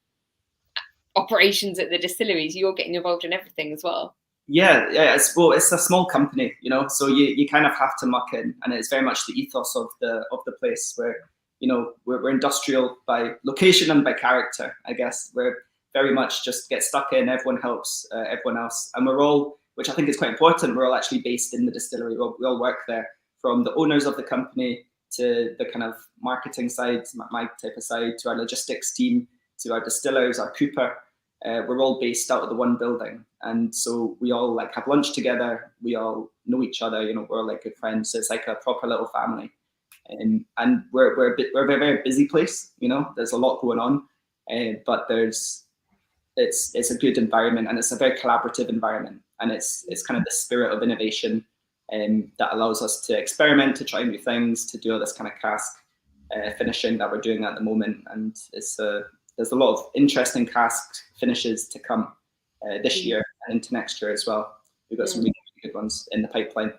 [SPEAKER 1] operations at the distilleries, you're getting involved in everything as well.
[SPEAKER 3] Yeah, it's a small company, you know, so you kind of have to muck in, and it's very much the ethos of the place where, you know, we're industrial by location and by character, I guess. We're very much just get stuck in, everyone helps everyone else, and we're all, which I think is quite important, we're all actually based in the distillery. We all work there, from the owners of the company to the kind of marketing side, my type of side, to our logistics team, to our distillers, our cooper. We're all based out of the one building, and so we all like have lunch together. We all know each other, you know. We're all like good friends. So it's like a proper little family, and we're a very busy place. You know, there's a lot going on, but it's a good environment, and it's a very collaborative environment, and it's kind of the spirit of innovation, that allows us to experiment, to try new things, to do all this kind of cask finishing that we're doing at the moment, and there's a lot of interesting cask finishes to come this year and into next year as well. We've got some really good ones in the pipeline.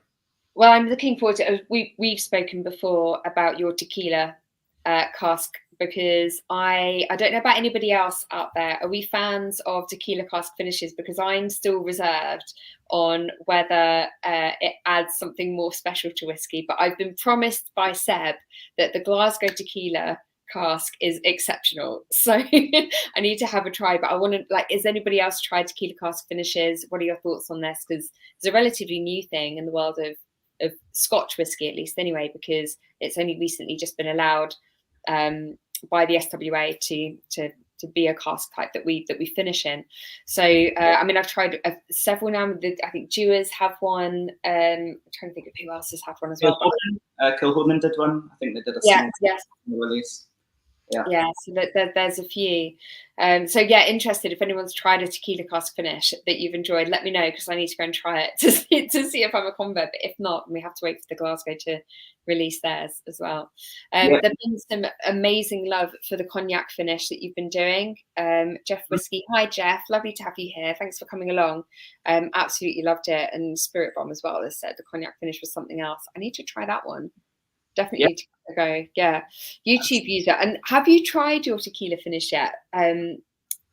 [SPEAKER 1] Well, I'm looking forward to it. We've spoken before about your tequila cask, because I don't know about anybody else out there. Are we fans of tequila cask finishes? Because I'm still reserved on whether it adds something more special to whiskey. But I've been promised by Seb that the Glasgow tequila cask is exceptional, so I need to have a try. But I want to, like, is anybody else tried tequila cask finishes? What are your thoughts on this? Because it's a relatively new thing in the world of Scotch whiskey, at least anyway, because it's only recently just been allowed by the SWA to be a cask type that we finish in. So I mean, I've tried several now. I think Dewars have one. I'm trying to think of who else has had one as well.
[SPEAKER 3] Kilhoman did one. I think they did a release. Yeah,
[SPEAKER 1] so there's a few. So yeah, interested if anyone's tried a tequila cask finish that you've enjoyed, let me know, because I need to go and try it to see if I'm a convert. But if not, we have to wait for the Glasgow to release theirs as well. There's been some amazing love for the cognac finish that you've been doing. Jeff Whisky, hi Jeff, lovely to have you here. Thanks for coming along. Absolutely loved it. And Spirit Bomb as well has said the cognac finish was something else. I need to try that one. Definitely need to go. Yeah, YouTube user. And have you tried your tequila finish yet?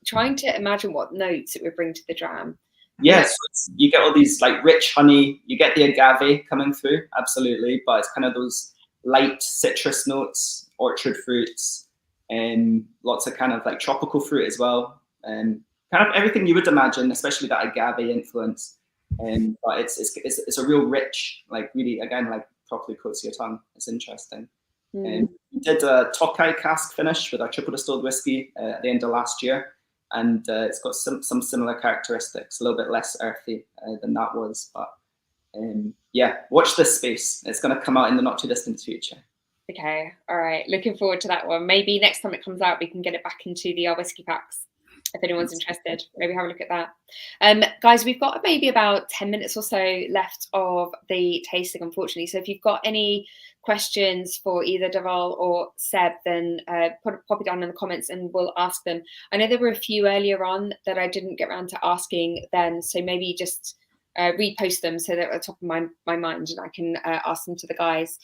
[SPEAKER 1] Trying to imagine what notes it would bring to the dram.
[SPEAKER 3] Yes, you get all these like rich honey. You get the agave coming through, absolutely, but it's kind of those light citrus notes, orchard fruits, and lots of kind of like tropical fruit as well, and kind of everything you would imagine, especially that agave influence. But it's a real rich, like really, again, like properly coats your tongue. It's interesting. We did a Tokai cask finish with our triple distilled whiskey at the end of last year, and it's got some similar characteristics, a little bit less earthy than that was. But yeah, watch this space. It's going to come out in the not too distant future.
[SPEAKER 1] Okay, all right. Looking forward to that one. Maybe next time it comes out, we can get it back into the OurWhisky packs. If anyone's interested, maybe have a look at that. Guys, we've got maybe about 10 minutes or so left of the tasting, unfortunately. So if you've got any questions for either Dhavall or Seb, then pop it down in the comments and we'll ask them. I know there were a few earlier on that I didn't get around to asking then, so maybe just repost them so they're at the top of my mind and I can ask them to the guys.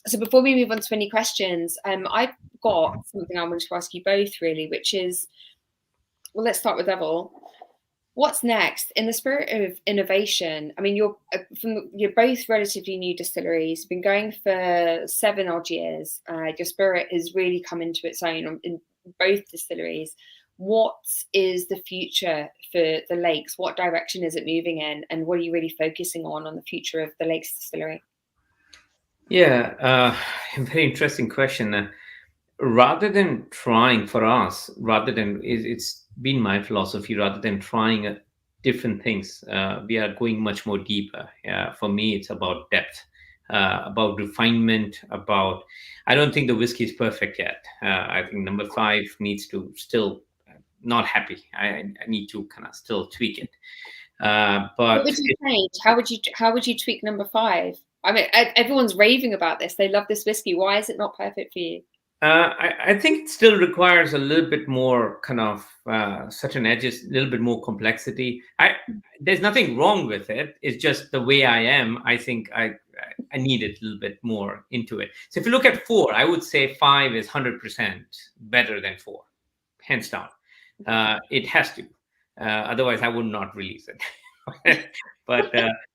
[SPEAKER 1] So before we move on to any questions, I've got something I wanted to ask you both really, which is, well, let's start with Dhavall. What's next in the spirit of innovation? I mean, you're both relatively new distilleries. You've been going for 7 odd years. Your spirit has really come into its own in both distilleries. What is the future for the Lakes? What direction is it moving in? And what are you really focusing on the future of the Lakes Distillery?
[SPEAKER 2] Yeah, very interesting question. Rather than trying for us, it's been my philosophy, rather than trying different things, we are going much more deeper. For me, it's about depth, about refinement, I don't think the whiskey is perfect yet. I think No.5 needs to still not happy. I need to kind of still tweak it. But
[SPEAKER 1] what would you change? How would you tweak No.5? I mean, everyone's raving about this. They love this whiskey. Why is it not perfect for you?
[SPEAKER 2] I think it still requires a little bit more kind of certain edges, a little bit more complexity. There's nothing wrong with it. It's just the way I am. I think I I needed a little bit more into it. So if you look at 4, I would say 5 is 100% better than 4, hands down. It has to. Otherwise, I would not release it. But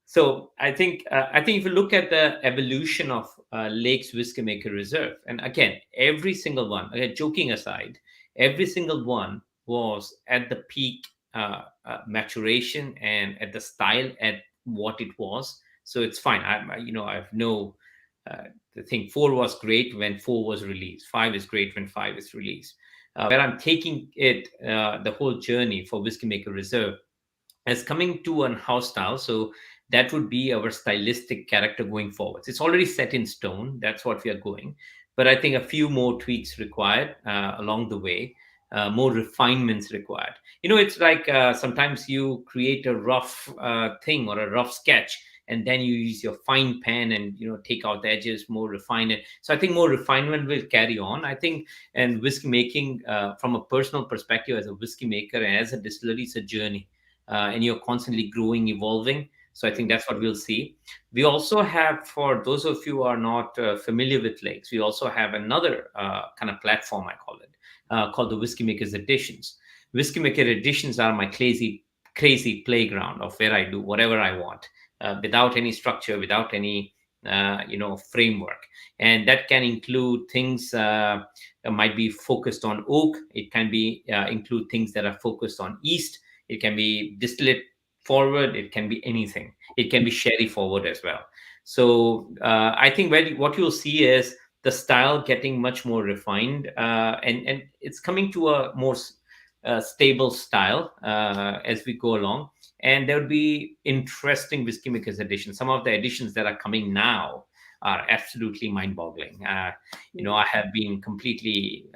[SPEAKER 2] so I think if you look at the evolution of Lake's Whiskymaker Reserve, and again, every single one, again, joking aside, every single one was at the peak maturation and at the style at what it was. So it's fine. I have no. The thing 4 was great when 4 was released. 5 is great when 5 is released. Where I'm taking it, the whole journey for Whiskymaker Reserve, as coming to an house style. So that would be our stylistic character going forward. It's already set in stone. That's what we are going. But I think a few more tweaks required along the way, more refinements required. It's like sometimes you create a rough thing or a rough sketch, and then you use your fine pen and take out the edges, more refine it. So I think more refinement will carry on. I think, and whiskey making from a personal perspective as a whiskey maker and as a distillery, it's a journey. And you're constantly growing, evolving. So I think that's what we'll see. We also have, for those of you who are not familiar with Lakes, we also have another kind of platform, I call it, called the Whiskymakers Editions. Whiskymaker Editions are my crazy playground of where I do whatever I want, without any structure, without any framework. And that can include things that might be focused on oak. It can be include things that are focused on yeast. It can be distillate forward. It can be anything. It can be sherry forward as well. So I think what you'll see is the style getting much more refined, and it's coming to a more stable style as we go along. And there'll be interesting Whiskymakers editions. Some of the editions that are coming now are absolutely mind-boggling. I have been completely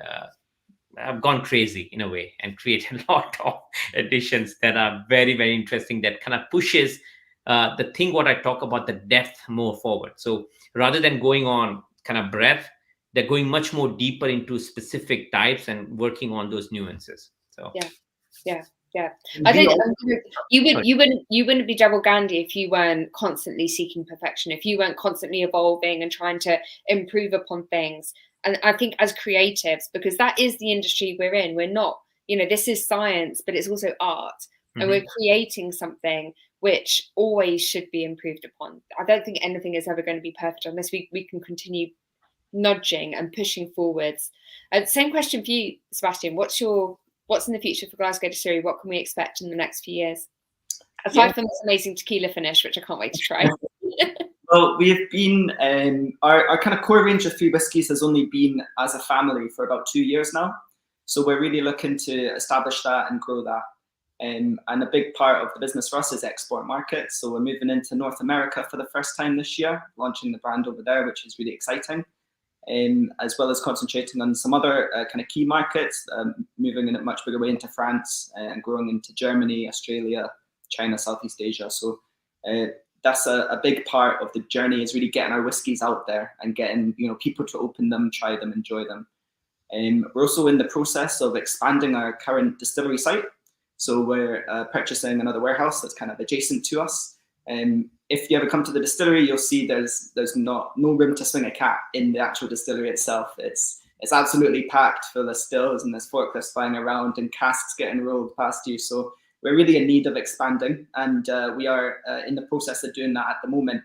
[SPEAKER 2] I've gone crazy in a way and created a lot of editions that are very, very interesting, that kind of pushes the thing what I talk about, the depth, more forward. So rather than going on kind of breadth, they're going much more deeper into specific types and working on those nuances. So
[SPEAKER 1] yeah. I think you wouldn't be Dhavall Gandhi if you weren't constantly seeking perfection, if you weren't constantly evolving and trying to improve upon things. And I think as creatives, because that is the industry we're in, we're not, this is science, but it's also art. And we're creating something which always should be improved upon. I don't think anything is ever going to be perfect unless we can continue nudging and pushing forwards. Same question for you, Sebastian. What's in the future for Glasgow Distillery? What can we expect in the next few years? Aside from this amazing tequila finish, which I can't wait to try.
[SPEAKER 3] Well, we have been, our kind of core range of 3 whiskies has only been as a family for about 2 years now. So we're really looking to establish that and grow that. And a big part of the business for us is export markets. So we're moving into North America for the first time this year, launching the brand over there, which is really exciting. As well as concentrating on some other kind of key markets, moving in a much bigger way into France and growing into Germany, Australia, China, Southeast Asia. So that's a big part of the journey, is really getting our whiskies out there and getting people to open them, try them, enjoy them. We're also in the process of expanding our current distillery site. So we're purchasing another warehouse that's kind of adjacent to us. If you ever come to the distillery, you'll see there's no room to swing a cat in the actual distillery itself. It's absolutely packed full of stills, and there's forklifts flying around and casks getting rolled past you. So we're really in need of expanding, and we are in the process of doing that at the moment.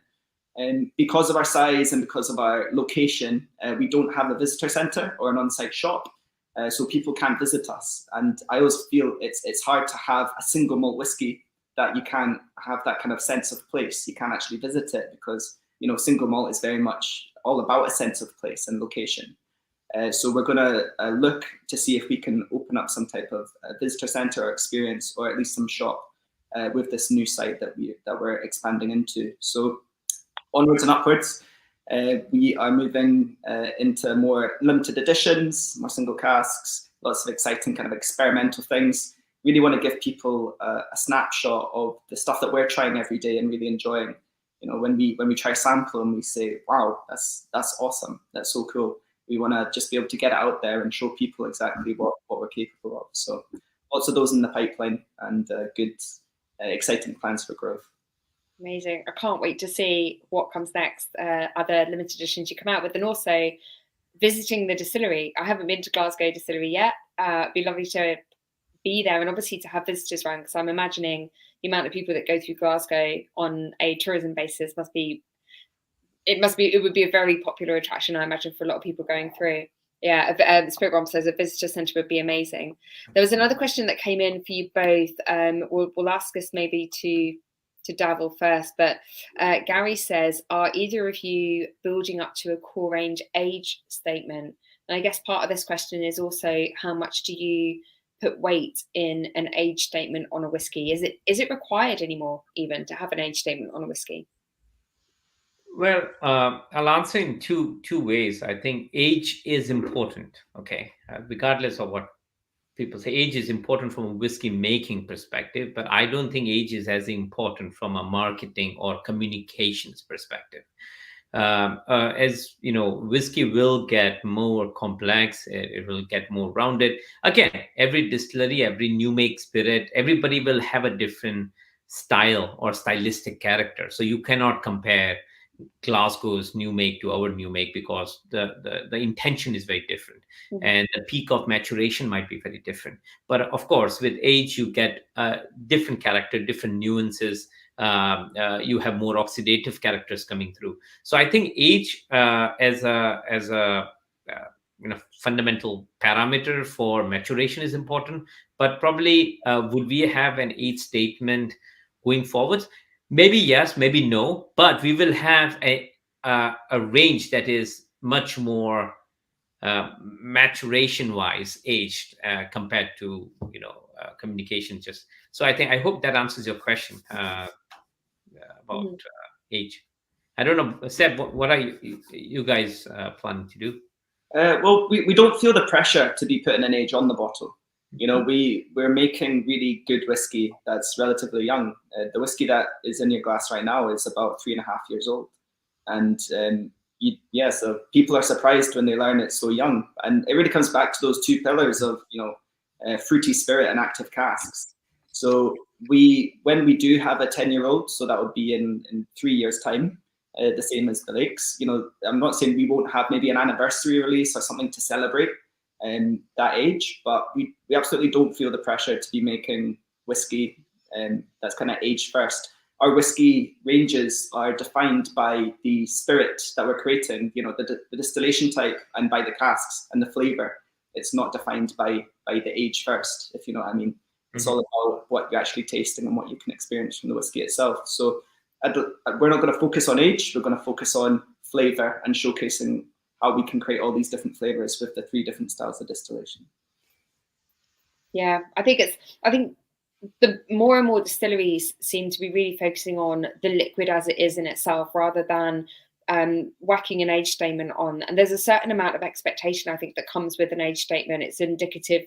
[SPEAKER 3] And because of our size and because of our location, we don't have a visitor centre or an on-site shop, so people can't visit us. And I always feel it's hard to have a single malt whiskey that you can't have that kind of sense of place. You can't actually visit it because single malt is very much all about a sense of place and location. So we're going to look to see if we can open up some type of visitor centre or experience, or at least some shop with this new site that we're expanding into. So onwards and upwards, we are moving into more limited editions, more single casks, lots of exciting kind of experimental things. Really want to give people a snapshot of the stuff that we're trying every day and really enjoying. When we try sample and we say, wow, that's awesome, that's so cool. We want to just be able to get it out there and show people exactly what we're capable of. So lots of those in the pipeline, and good, exciting plans for growth.
[SPEAKER 1] Amazing. I can't wait to see what comes next, other limited editions you come out with, and also visiting the distillery. I haven't been to Glasgow Distillery yet. It'd be lovely to be there, and obviously to have visitors around, because I'm imagining the amount of people that go through Glasgow on a tourism basis it would be a very popular attraction, I imagine, for a lot of people going through. Yeah, Spirit Bomb says a visitor centre would be amazing. There was another question that came in for you both. We'll ask this maybe to Dhavall first, but Gary says, are either of you building up to a core range age statement? And I guess part of this question is also, how much do you put weight in an age statement on a whiskey? Is it required anymore even to have an age statement on a whiskey?
[SPEAKER 2] Well, I'll answer in two ways. I think age is important, okay, regardless of what people say. Age is important from a whiskey making perspective, but I don't think age is as important from a marketing or communications perspective. As you know, whiskey will get more complex, it will get more rounded. Again, every distillery, every new make spirit, everybody will have a different style or stylistic character. So you cannot compare Glasgow's new make to our new make, because the intention is very different, and the peak of maturation might be very different. But of course, with age, you get different character, different nuances. You have more oxidative characters coming through. So I think age as a fundamental parameter for maturation is important. But probably would we have an age statement going forward? Maybe yes, maybe no, but we will have a range that is much more maturation-wise aged compared to communication. Just so I hope that answers your question about age. I don't know, Seb, what are you guys planning to do?
[SPEAKER 3] Well, we don't feel the pressure to be putting an age on the bottle. You know, we're making really good whiskey that's relatively young. The whiskey that is in your glass right now is about 3.5 years old, and so people are surprised when they learn it's so young. And it really comes back to those two pillars of fruity spirit and active casks. So when we do have a 10-year-old, so that would be in 3 years' time, the same as the lakes. I'm not saying we won't have maybe an anniversary release or something to celebrate that age, but we absolutely don't feel the pressure to be making whiskey that's kind of aged first. Our whiskey ranges are defined by the spirit that we're creating, the distillation type, and by the casks and the flavor. It's not defined by the age first, if you know what I mean. It's all about what you're actually tasting and what you can experience from the whiskey itself. So we're not going to focus on age. We're going to focus on flavor and showcasing how we can create all these different flavors with the 3 different styles of distillation.
[SPEAKER 1] Yeah, I think the more and more distilleries seem to be really focusing on the liquid as it is in itself, rather than whacking an age statement on. And there's a certain amount of expectation, I think, that comes with an age statement. It's indicative.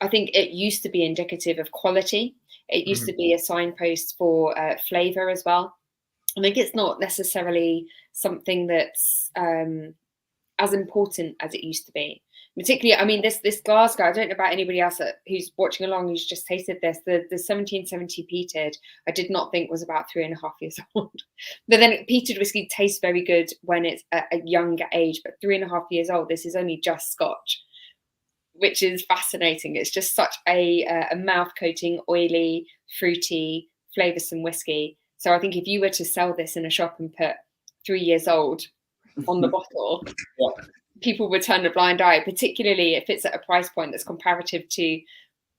[SPEAKER 1] I think it used to be indicative of quality. It used to be a signpost for flavor as well. I think it's not necessarily something that's as important as it used to be. Particularly, I mean, this Glasgow, I don't know about anybody else who's watching along who's just tasted this. The 1770 peated, I did not think was about 3.5 years old. But then peated whiskey tastes very good when it's a younger age, but 3.5 years old, this is only just Scotch, which is fascinating. It's just such a mouth-coating, oily, fruity, flavoursome whiskey. So I think if you were to sell this in a shop and put 3 years old on the bottle, people would turn a blind eye, particularly if it's at a price point that's comparative to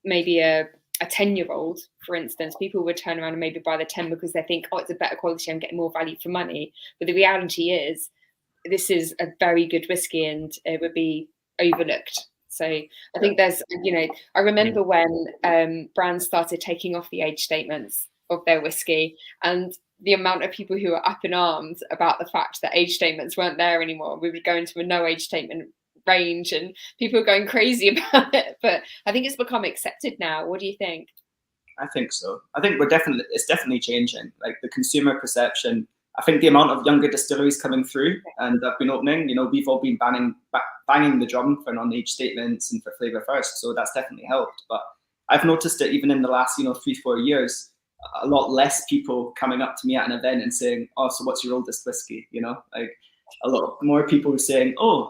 [SPEAKER 1] maybe a 10-year-old, for instance. People would turn around and maybe buy the 10 because they think, oh, it's a better quality, I'm getting more value for money. But the reality is, this is a very good whiskey and it would be overlooked. So I think there's, I remember when brands started taking off the age statements of their whiskey, and the amount of people who were up in arms about the fact that age statements weren't there anymore. We would go into a no age statement range and people were going crazy about it. But I think it's become accepted now. What do you think?
[SPEAKER 3] I think so. I think it's definitely changing. Like the consumer perception, I think the amount of younger distilleries coming through and have been opening, we've all been banging the drum for non-age statements and for flavor first. So that's definitely helped. But I've noticed it even in the last, 3-4 years. a lot less people coming up to me at an event and saying, "Oh, so what's your oldest whiskey?" You know, like a lot more people saying, "Oh,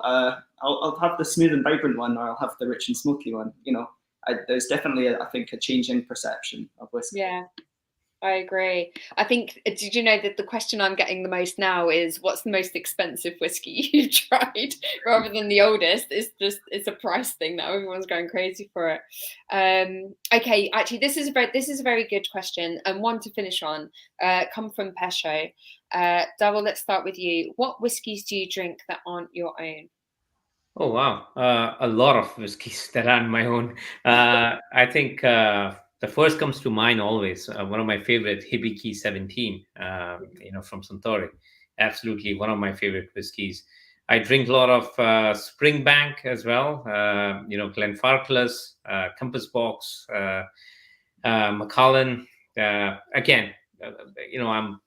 [SPEAKER 3] I'll have the smooth and vibrant one, or I'll have the rich and smoky one." You know, there's definitely, I think, a changing perception of whiskey.
[SPEAKER 1] Yeah, I agree. I think, did you know that the question I'm getting the most now is, what's the most expensive whiskey you've tried, rather than the oldest? It's a price thing now. Everyone's going crazy for it. Okay, actually, this is a very good question, and one to finish on. Come from Pesho. Dhavall, let's start with you. What whiskies do you drink that aren't your own?
[SPEAKER 2] Oh wow, a lot of whiskeys that aren't my own. I think the first comes to mind always. One of my favorite, Hibiki 17, from Suntory. Absolutely one of my favorite whiskeys. I drink a lot of Springbank as well. Glenfarclas, Compass Box, Macallan. Again, I'm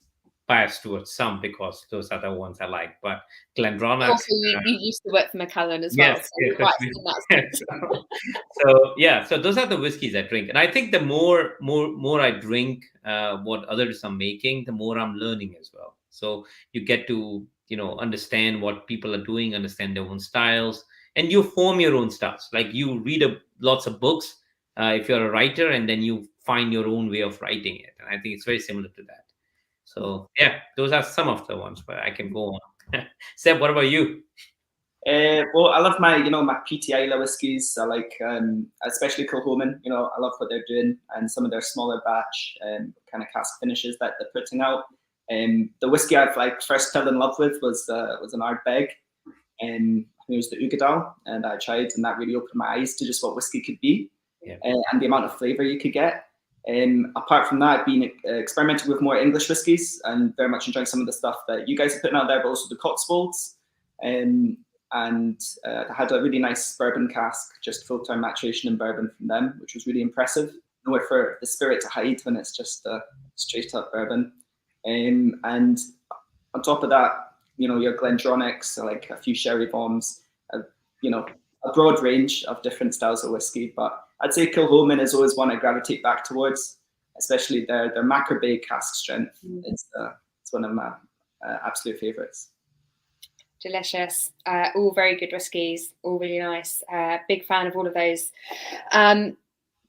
[SPEAKER 2] biased towards some because those are the ones I like. But Glendronach.
[SPEAKER 1] Also, you used to work for Macallan as well.
[SPEAKER 2] Yes, so those are the whiskeys I drink, and I think the more I drink what others are making, the more I'm learning as well. So you get to understand what people are doing, understand their own styles, and you form your own styles. Like you read lots of books if you're a writer, and then you find your own way of writing it. And I think it's very similar to that. So yeah, those are some of the ones, but I can go on. Seb, what about you?
[SPEAKER 3] Well, I love my Peated Isla whiskies. I like, especially Kilchoman. I love what they're doing, and some of their smaller batch kind of cask finishes that they're putting out. The whiskey I've first fell in love with was an Ardbeg, and it was the Ugadal, and I tried, and that really opened my eyes to just what whiskey could be, and the amount of flavour you could get. Apart from that, I've been experimenting with more English whiskies, and very much enjoying some of the stuff that you guys are putting out there, but also the Cotswolds. And I had a really nice bourbon cask, just full-time maturation in bourbon from them, which was really impressive. Nowhere for the spirit to hide when it's just straight-up bourbon. And on top of that, your Glendronachs, like a few sherry bombs, a broad range of different styles of whiskey. But I'd say Kilchoman is always one I gravitate back towards, especially their Macro Bay cask strength. It's one of my absolute favourites.
[SPEAKER 1] Delicious. All very good whiskies, all really nice. Big fan of all of those.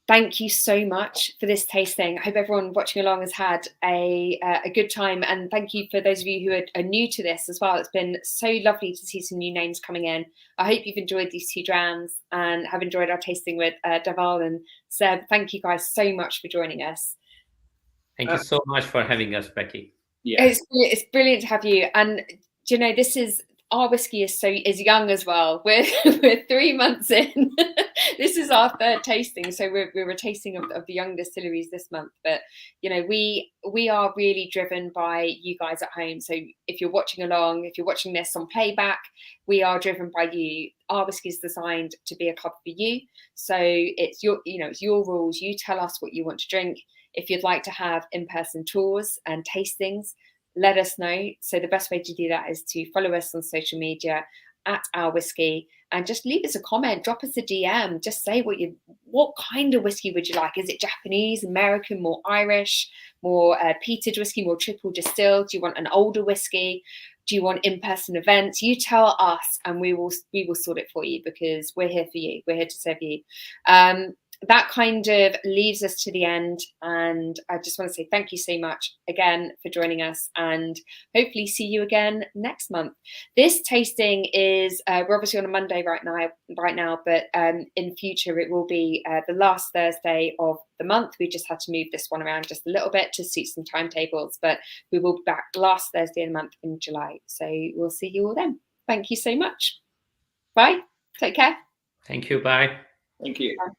[SPEAKER 1] Thank you so much for this tasting. I hope everyone watching along has had a good time, and thank you for those of you who are new to this as well. It's been so lovely to see some new names coming in. I hope you've enjoyed these 2 drams and have enjoyed our tasting with Dhavall and Seb. Thank you guys so much for joining us.
[SPEAKER 2] Thank you so much for having us, Becky.
[SPEAKER 3] Yeah,
[SPEAKER 1] it's brilliant to have you. And this is OurWhisky is young as well. We're 3 months in. This is our 3rd tasting, so we're a tasting of the young distilleries this month. But we are really driven by you guys at home. So if you're watching along, if you're watching this on playback, we are driven by you. OurWhisky is designed to be a club for you. So it's it's your rules. You tell us what you want to drink. If you'd like to have in-person tours and tastings, let us know. So the best way to do that is to follow us on social media at OurWhisky, and just leave us a comment, drop us a DM, just say what kind of whiskey would you like? Is it Japanese, American, more Irish, more peated whiskey, more triple distilled? Do you want an older whiskey? Do you want in-person events? You tell us, and we will sort it for you, because we're here for you. We're here to serve you. That kind of leaves us to the end, and I just want to say thank you so much again for joining us, and hopefully see you again next month. This tasting is we're obviously on a Monday right now, but in future it will be the last Thursday of the month. We just had to move this one around just a little bit to suit some timetables, but we will be back last Thursday of the month in July. So we'll see you all then. Thank you so much. Bye. Take care.
[SPEAKER 2] Thank you. Bye.
[SPEAKER 3] Thank you.
[SPEAKER 1] Bye.